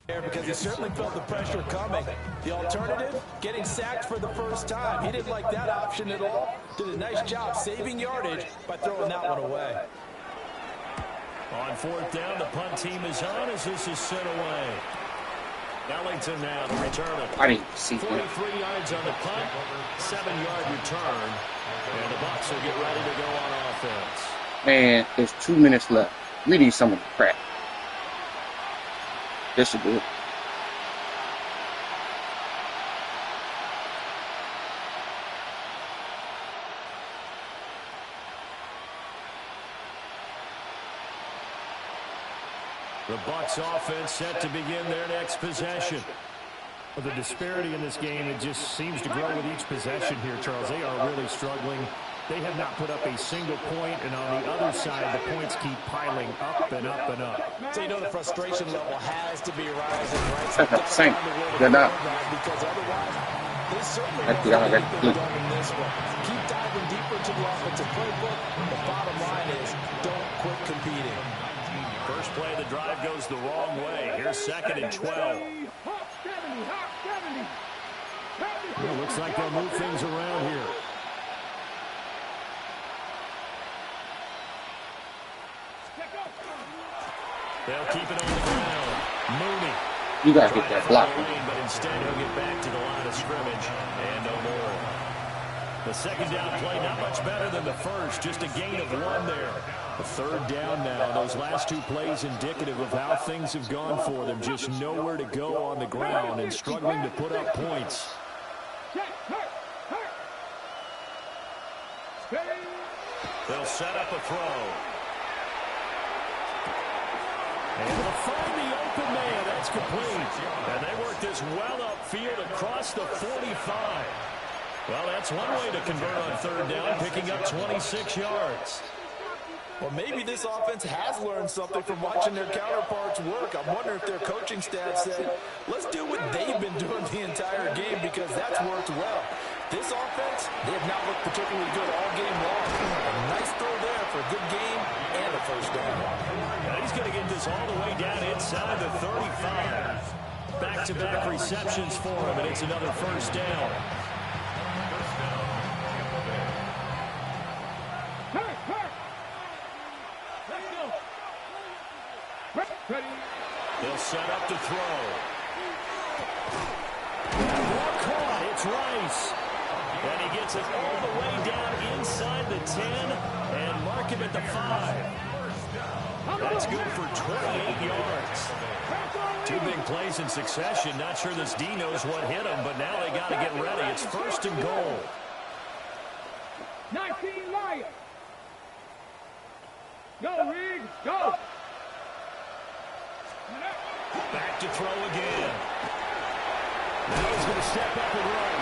Because he certainly felt the pressure coming. The alternative, getting sacked for the first time. He didn't like that option at all. Did a nice job saving yardage by throwing that one away. On 4th down, the punt team is on as this is sent away. Ellington now to return it. I didn't see that. 43 yards on the punt, 7-yard return, and the Bucs will get ready to go on offense. Man, there's 2 minutes left. We need some of the crap. This should do it. The Bucs offense set to begin their next possession. Well, the disparity in this game, it just seems to grow with each possession here, Charles. They are really struggling. They have not put up a single point, and on the other side, the points keep piling up and up and up. So you know the frustration level has to be rising, right? So Same. Good enough. Because otherwise, they certainly That's won't the get good. done in this one. Keep diving deeper into the offensive playbook. The bottom line is don't quit competing. First play of the drive goes the wrong way. Here's 2nd and 12. Well, looks like they'll move things around here. They'll keep it on the ground. Mooney. You gotta get that block. But instead, he'll get back to the line of scrimmage and no more. The second down play, not much better than the first. Just a gain of 1 there. The 3rd down now. Those last 2 plays indicative of how things have gone for them. Just nowhere to go on the ground and struggling to put up points. They'll set up a throw. And they'll find the open man. That's complete. And they work this well upfield across the 45. Well, that's one way to convert on 3rd down, picking up 26 yards. Well, maybe this offense has learned something from watching their counterparts work. I wonder if their coaching staff said, let's do what they've been doing the entire game because that's worked well. This offense, they have not looked particularly good all game long. A nice throw there for a good game and a first down. Now he's going to get this all the way down inside the 35. Back-to-back receptions for him, and it's another first down. They'll set up to throw. Ball caught. It's Rice. And he gets it all the way down inside the 10 and mark him at the 5. That's good for 28 yards. 2 big plays in succession. Not sure this D knows what hit him, but now they got to get ready. It's 1st and goal. 19 Lions. Go, Riggs, go. Back to throw again. Now he's going to step up and run.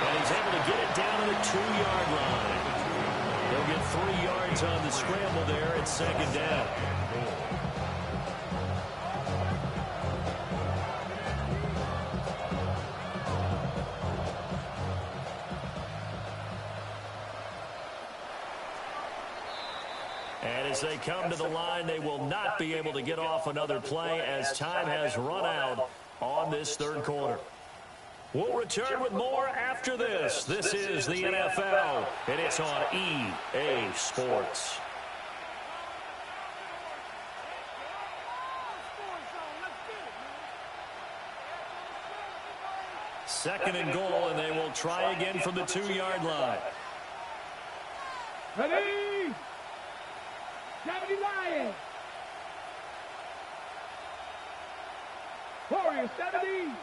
And he's able to get it down to the 2-yard line. He'll get 3 yards on the scramble there at 2nd down. And as they come to the line, they will not be able to get off another play as time has run out on this 3rd quarter. We'll return with more after this. This is the NFL, and it's on EA Sports. Second and goal, and they will try again from the 2-yard line. Ready? 70 Lions. Warriors 70.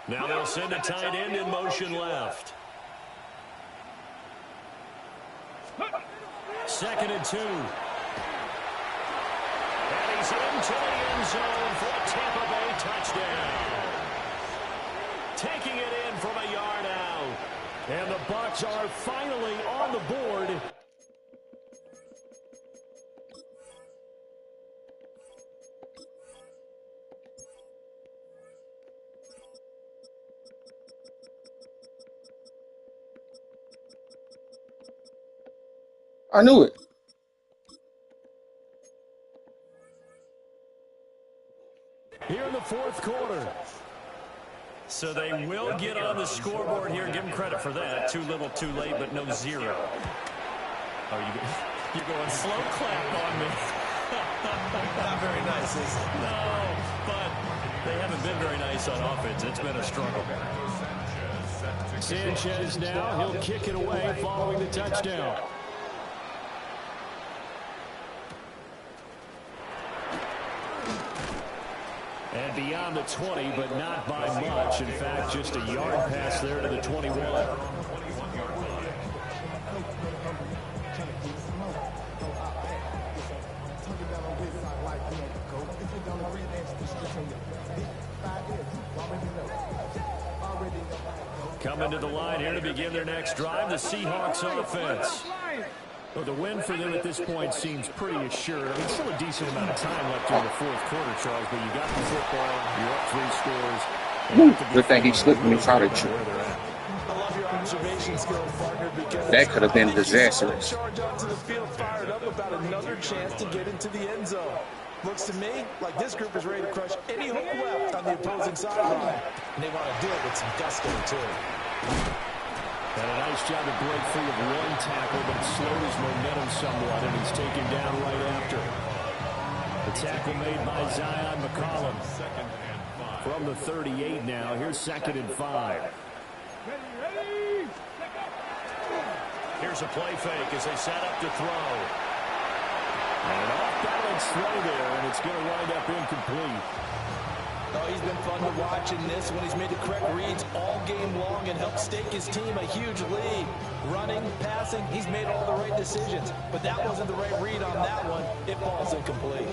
Now they'll send a tight end in motion left. 2nd and 2. And he's into the end zone for a Tampa Bay touchdown. Taking it in from a yard out. Seahawks are finally on the board. I knew it. Here in the fourth quarter. So they will get on the scoreboard here. Give them credit for that. Too little, too late, but no zero. Oh, you're going slow clap on me. Not very nice, is it? No, but they haven't been very nice on offense. It's been a struggle. Sanchez now, he'll kick it away following the touchdown. And beyond the 20, but not by much. In fact, just a yard pass there to the 21. Coming to the line here to begin their next drive, the Seahawks offense. Well, the win for them at this point seems pretty assured. I mean, still a decent amount of time left during the fourth quarter, Charles, but you got the football, you're up 3 scores. Good thing he slipped when he tried to shoot. I love your observation skills, partner, because That could have been disastrous. charge onto the field, fired up about another chance to get into the end zone. Looks to me like this group is ready to crush any hook left on the opposing sideline. And they want to do it with some gusto, too. And a nice job to break free of one tackle, but it slowed his momentum somewhat, and he's taken down right after. The tackle made by Zion McCollum. From the 38 now, here's 2nd and 5. Here's a play fake as they set up to throw. And an off-balance throw there, and it's going to wind up incomplete. Oh, he's been fun to watch in this when he's made the correct reads all game long and helped stake his team a huge lead. Running, passing, he's made all the right decisions. But that wasn't the right read on that one. It falls incomplete.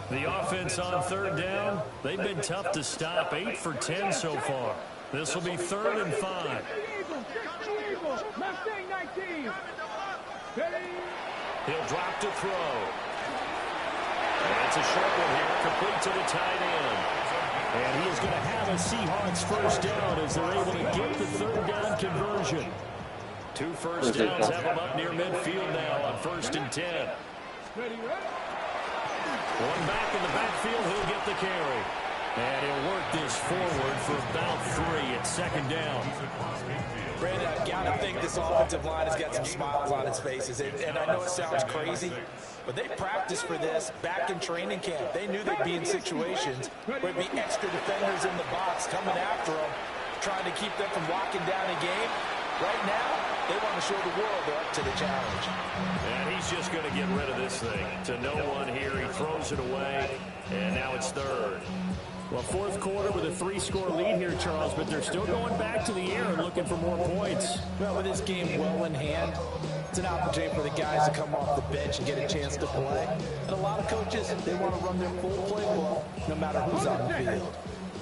The offense on 3rd down, they've been tough to stop. 8 for 10 so far. This will be 3rd and 5. He'll drop to throw. And it's a short one here, complete to the tight end. And he is going to have a Seahawks first down as they're able to get the 3rd down conversion. 2 first downs have them up near midfield now on 1st and 10. One back in the backfield, he'll get the carry. And he'll work this forward for about 3 at 2nd down. Brandon, I've got to think this offensive line has got some smiles on its faces. And I know it sounds crazy, but they practiced for this back in training camp. They knew they'd be in situations where there'd be extra defenders in the box coming after them, trying to keep them from locking down a game. Right now, they want to show the world they're up to the challenge. And he's just going to get rid of this thing. To no one here, he throws it away, and now it's 3rd. Well, 4th quarter with a 3-score lead here, Charles, but they're still going back to the air and looking for more points. Well, with this game well in hand, it's an opportunity for the guys to come off the bench and get a chance to play. And a lot of coaches, they want to run their full playbook no matter who's on the field.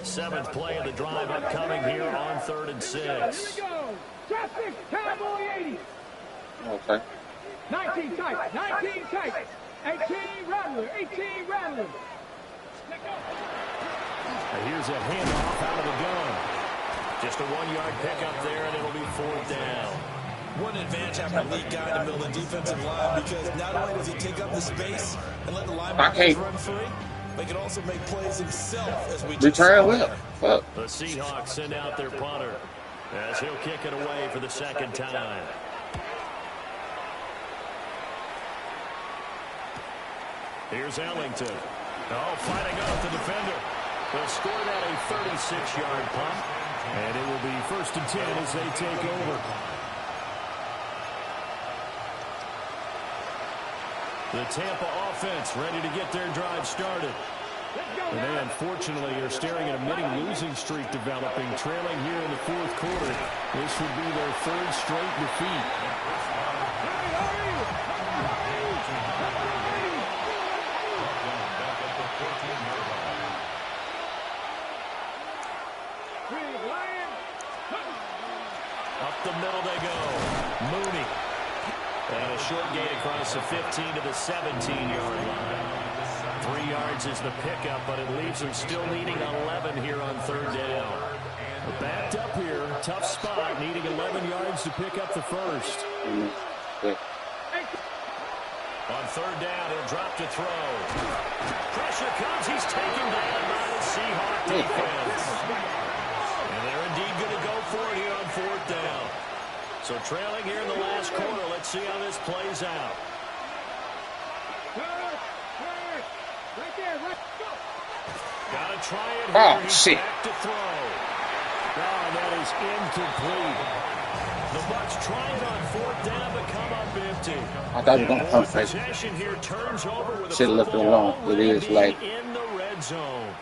7th play of the drive upcoming here on 3rd and 6. Here we go. Traffic, Cowboy 80. Okay. 19 tight, 19 tight. 18 Rattler, 18 Rattler. Here's a handoff out of the gun. Just a 1-yard pickup there, and it'll be 4th down. What an advantage having a lead guy in the middle of the defensive line, because not only does he take up the space and let the linebackers run free, but he can also make plays himself as we just Return left. Fuck. The Seahawks send out their punter as he'll kick it away for the 2nd time. Here's Ellington. Oh, fighting off the defender. They'll score that a 36-yard punt, and it will be 1st and 10 as they take over. The Tampa offense ready to get their drive started. And they unfortunately are staring at a mini losing streak developing, trailing here in the 4th quarter. This would be their 3rd straight defeat. the middle they go. Mooney. And a short gain across the 15 to the 17-yard line. 3 yards is the pickup, but it leaves them still needing 11 here on third down. We're backed up here. Tough spot, needing 11 yards to pick up the first. On third down, he'll drop to throw. Pressure comes. He's taken down by the Seahawks defense. And they're indeed going to go for it here on fourth down. So trailing here in the last quarter. Let's see how this plays out. Got to try it here. Oh, He's shit. back to throw. Oh, that is incomplete. The Bucs trying on fourth down to come up empty. I thought you were going to pump fake. Possession here turns over with Should have left it alone. It is like in the red zone.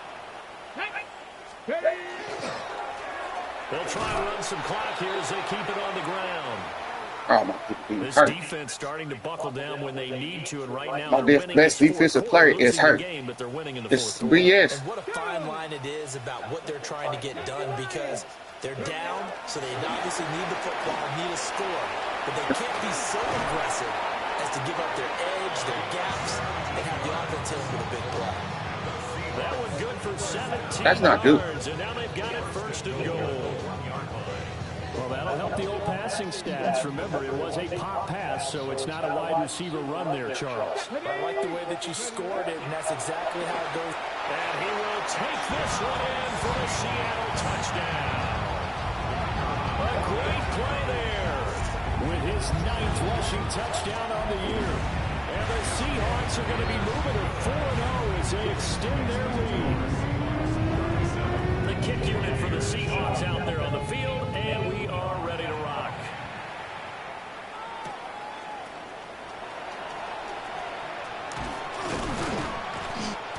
They'll try and run some clock here as they keep it on the ground. oh my This hurt. defense starting to buckle down when they need to, and right now My they're winning best this defensive fourth player quarter, is losing the hurt. game, but they're winning in the It's fourth quarter. 3 years. And what a fine line it is about what they're trying to get done, because they're down, so they obviously need the football, need a score, but they can't be so aggressive as to give up their edge, their gaps, and have the offense hit with a big play. That one good for 17 That's not good. yards, and now they've got it first and goal. Well, that'll help the old passing stats. Remember, it was a pop pass, so it's not a wide receiver run there, Charles. I like the way that you scored it, and that's exactly how it goes. And he will take this one in for the Seattle touchdown. A great play there with his 9th rushing touchdown on the year. And the Seahawks are going to be moving to 4-0 as they extend their lead. The kick unit for the Seahawks out there on the field, and we are ready to rock.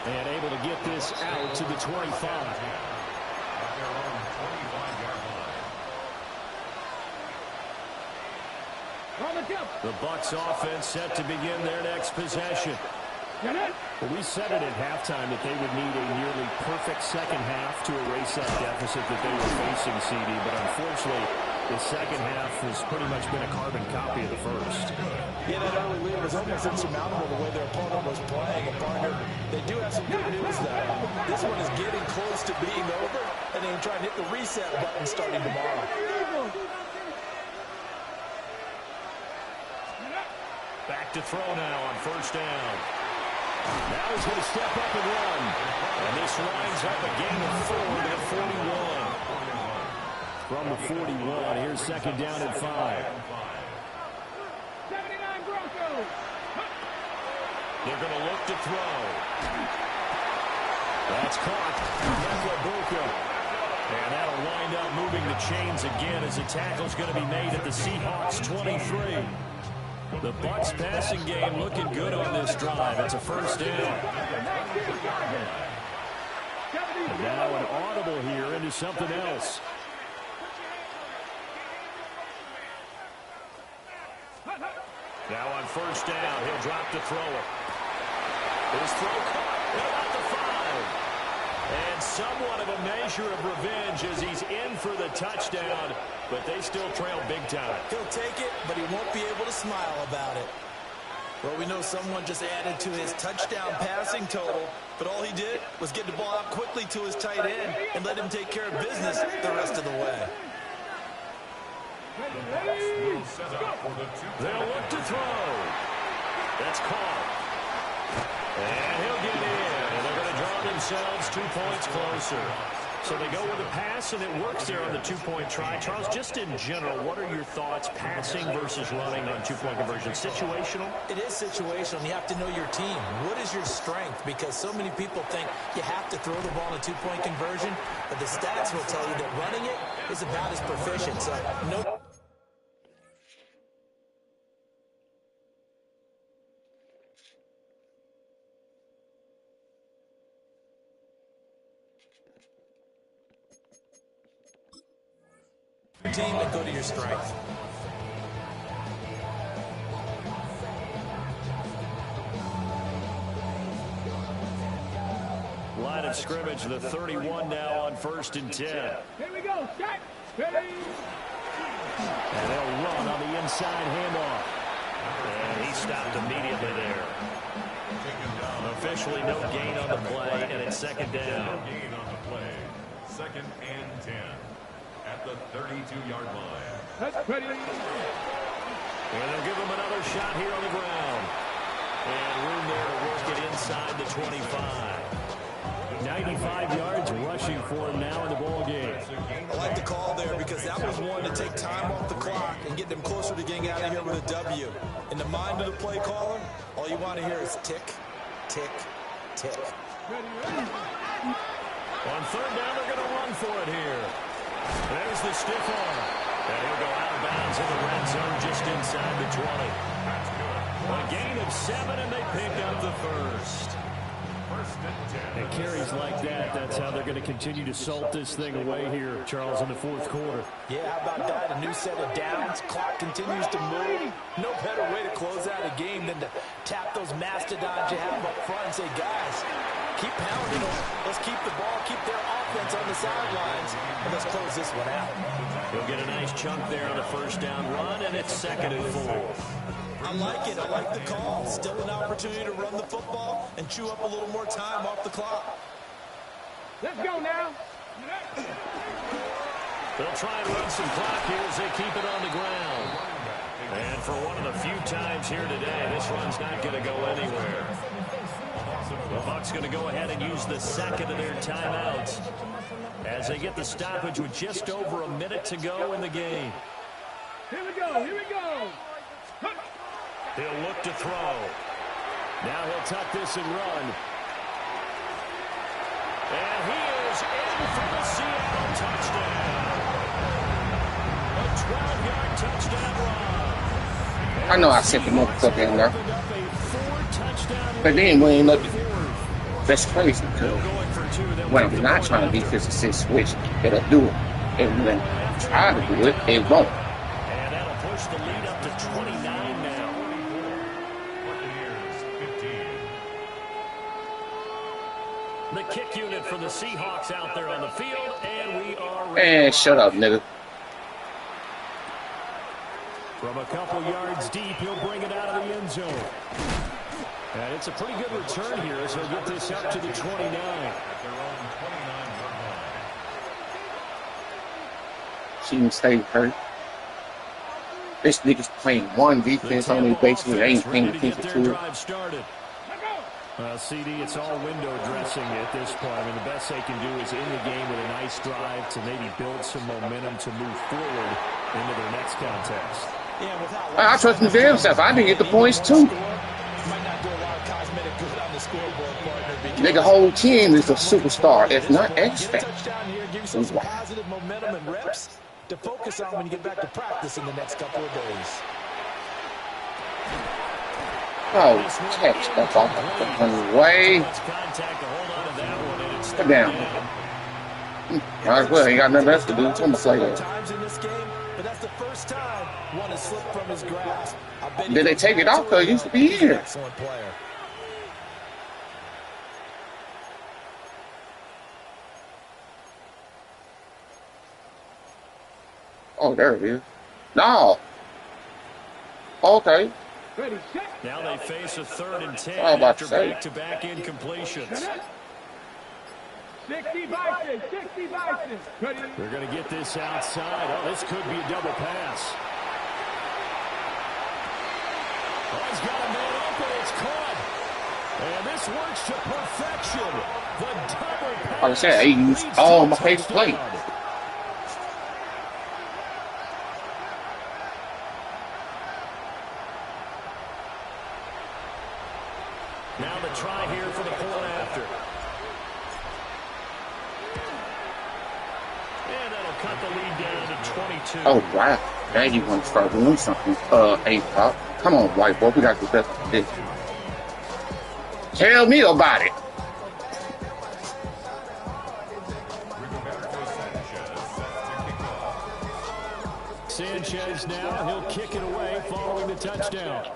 And able to get this out to the 25. The Bucs offense set to begin their next possession. Well, we said it at halftime that they would need a nearly perfect second half to erase that deficit that they were facing, CD, but unfortunately, the second half has pretty much been a carbon copy of the first. Yeah, that early lead was almost insurmountable the way their opponent was playing. And partner, they do have some good news though. This one is getting close to being over, and they can try and hit the reset button starting tomorrow. Back to throw now on first down. Now he's going to step up and run. And this winds up a gain of 4 to 41. From the 41, here's second down and 5. 79 Broncos. They're going to look to throw. That's caught. And that'll wind up moving the chains again as the tackle's going to be made at the Seahawks 23. The Bucs passing game looking good on this drive. It's a first down. And now an audible here into something else. Now on first down, he'll drop to throw it. His throw caught at the 5. And somewhat of a measure of revenge as he's in for the touchdown, but they still trail big time. He'll take it, but he won't be able to smile about it. Well, we know someone just added to his touchdown passing total, but all he did was get the ball out quickly to his tight end and let him take care of business the rest of the way. They'll look to throw. That's caught. And he'll get in. And they're going to draw themselves 2 points closer. So they go with a pass, and it works there on the two-point try. Charles, just in general, what are your thoughts, passing versus running on two-point conversion? Situational? It is situational. You have to know your team. What is your strength? Because so many people think you have to throw the ball in a two-point conversion, but the stats will tell you that running it is about as proficient. So no. Team and go to your strength. Line of scrimmage, the 31 now on 1st and 10. Here we go. Shot. Ready. And they'll run on the inside handoff. And he stopped immediately there. Officially no gain on the play, and it's second down. No gain on the play. 2nd and 10 at the 32-yard line. And they'll give him another shot here on the ground. And room there to work it inside the 25. 95 yards rushing for him now in the ball game. I like the call there because that was one to take time off the clock and get them closer to getting out of here with a W. In the mind of the play caller, all you want to hear is tick, tick, tick. On third down, they're going to run for it here. There's the stiff arm. And he'll go out of bounds in the red zone just inside the 20. A gain of 7, and they pick up the first. And carries like that, that's how they're going to continue to salt this thing away here, Charles, in the fourth quarter. Yeah, how about that? A new set of downs. Clock continues to move. No better way to close out a game than to tap those mastodons you have up front and say, guys, keep pounding them. Let's keep the ball, keep their offense on the sidelines, and let's close this one out. He'll get a nice chunk there on the first down run, and it's 2nd and 4. I like it. I like the call. Still an opportunity to run the football and chew up a little more time off the clock. Let's go now. They'll try and run some clock here as they keep it on the ground. And for one of the few times here today, this run's not going to go anywhere. The Bucs going to go ahead and use the second of their timeouts as they get the stoppage with just over a minute to go in the game. Here we go. Here we go. He'll look to throw. Now he'll tuck this and run. And he is in for the Seattle touchdown. A 12-yard touchdown run. I know I sent the motherfucker in there. But then we ain't nothing. That's crazy, because when I'm not trying to be 56 switch, it'll do it. And when I try to do it, it won't. And that'll push the lead up to 29 now. The kick unit for the Seahawks out there on the field, and we are ready. Man, shut up, nigga. From a couple yards deep, he'll bring it out of the end zone. And it's a pretty good return here as he'll get this up to the 29. She can stay hurt. This nigga's playing one defense on his basically ain't paying attention to it. CD, it's all window dressing at this point. I mean, the best they can do is in the game with a nice drive to maybe build some momentum to move forward into their next contest. I trust my damn self. I didn't get the points too. Nigga, whole team is a superstar, if not X-Factor. Positive momentum and reps to focus on when you get back to practice in the next couple of days. Oh, catch that off the fucking way. Come down. Might as well. He got nothing else to do. It's almost like that. Did they take it off? Because it used to be here. Oh, there it is. No. Okay. Now they face a 3rd and 10 after back-to-back incompletions. 60 Bison, 60 Bison. They're going to get this outside. Oh, this could be a double pass. Oh, he's got a man open. It's caught. And this works to perfection. The double pass. Like I said, I used all my favorite plays. Now the try here for the point after. And that'll cut the lead down to 22. Oh, wow. Now you want to start doing something. A-Pop. Come on, white boy. We got to do better than this. Tell me about it. Sanchez now. He'll kick it away following the touchdown.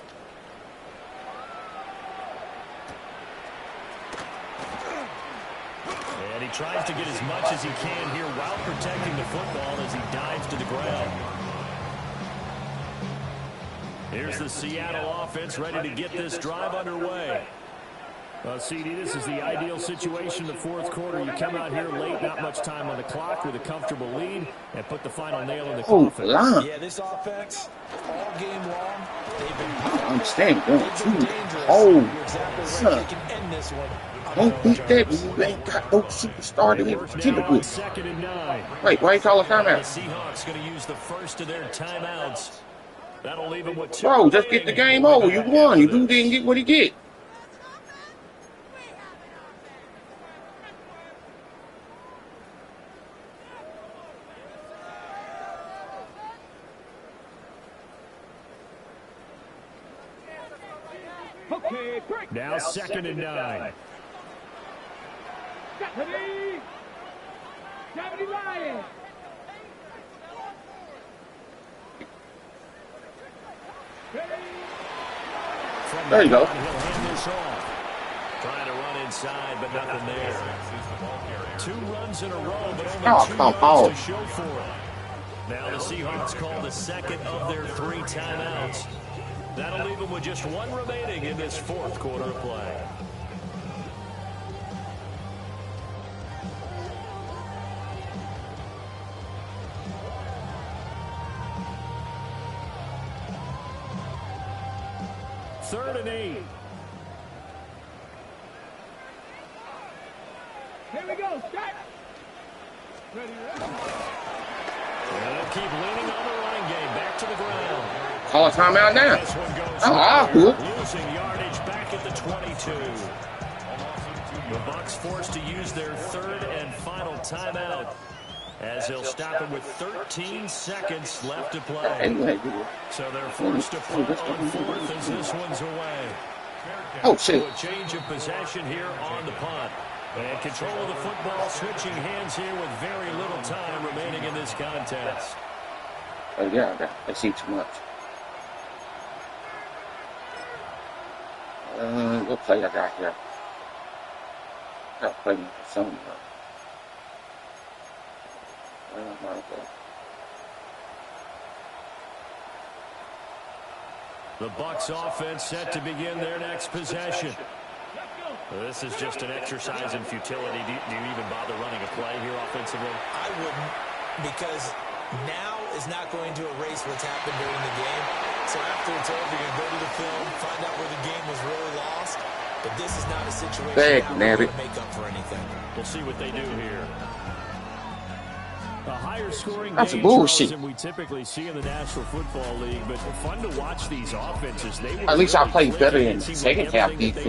And he tries to get as much as he can here while protecting the football as he dives to the ground. Here's the Seattle offense ready to get this drive underway. CD, this is the ideal situation in the fourth quarter. You come out here late, not much time on the clock, with a comfortable lead, and put the final nail in the coffin. Yeah, this offense, all game long, they've been I'm staying going too. Oh, son. Don't beat that when you ain't got no superstar to even contend with. Second and 9. Wait, why you call a timeout? The Seahawks going to use the first of their timeouts. That'll leave them with 2. Bro, just get the game over. You won. You dude didn't get what he get. Okay, break. Now second and 9. Deputy! Deputy Ryan! There you go. He'll hand this off. Trying to run inside, but nothing there. 2 runs in a row, but only 2 yards to show for it. Now the Seahawks call the second of their 3 timeouts. That'll leave them with just 1 remaining in this fourth quarter of play. Third and 8. Here we go, start! Ready, They'll keep leaning on the running game. Back to the ground. Call a timeout now. This one goes Oh, losing yardage back at the 22. The Bucs forced to use their 3rd and final timeout as they'll stop it with 13 seconds left to play. So they're forced to punt on 4th as this one's away. Oh, shit. So a change of possession here on the punt. And control of the football switching hands here with very little time remaining in this contest. Oh, yeah, I see too much. What play I got here? I got to play something. The Bucs offense set to begin their next possession. This is just an exercise in futility. Do you even bother running a play here offensively? I wouldn't, because now is not going to erase what's happened during the game. So after it's over, you're going to go to the film, find out where the game was really lost. But this is not a situation now to make up for anything. We'll see what they do here. A higher scoring That's game, bullshit. Charles, than we typically see in the National Football League, but fun to watch these offenses. They were At least I really played quick. better It in the seemed second like half everything that they defense.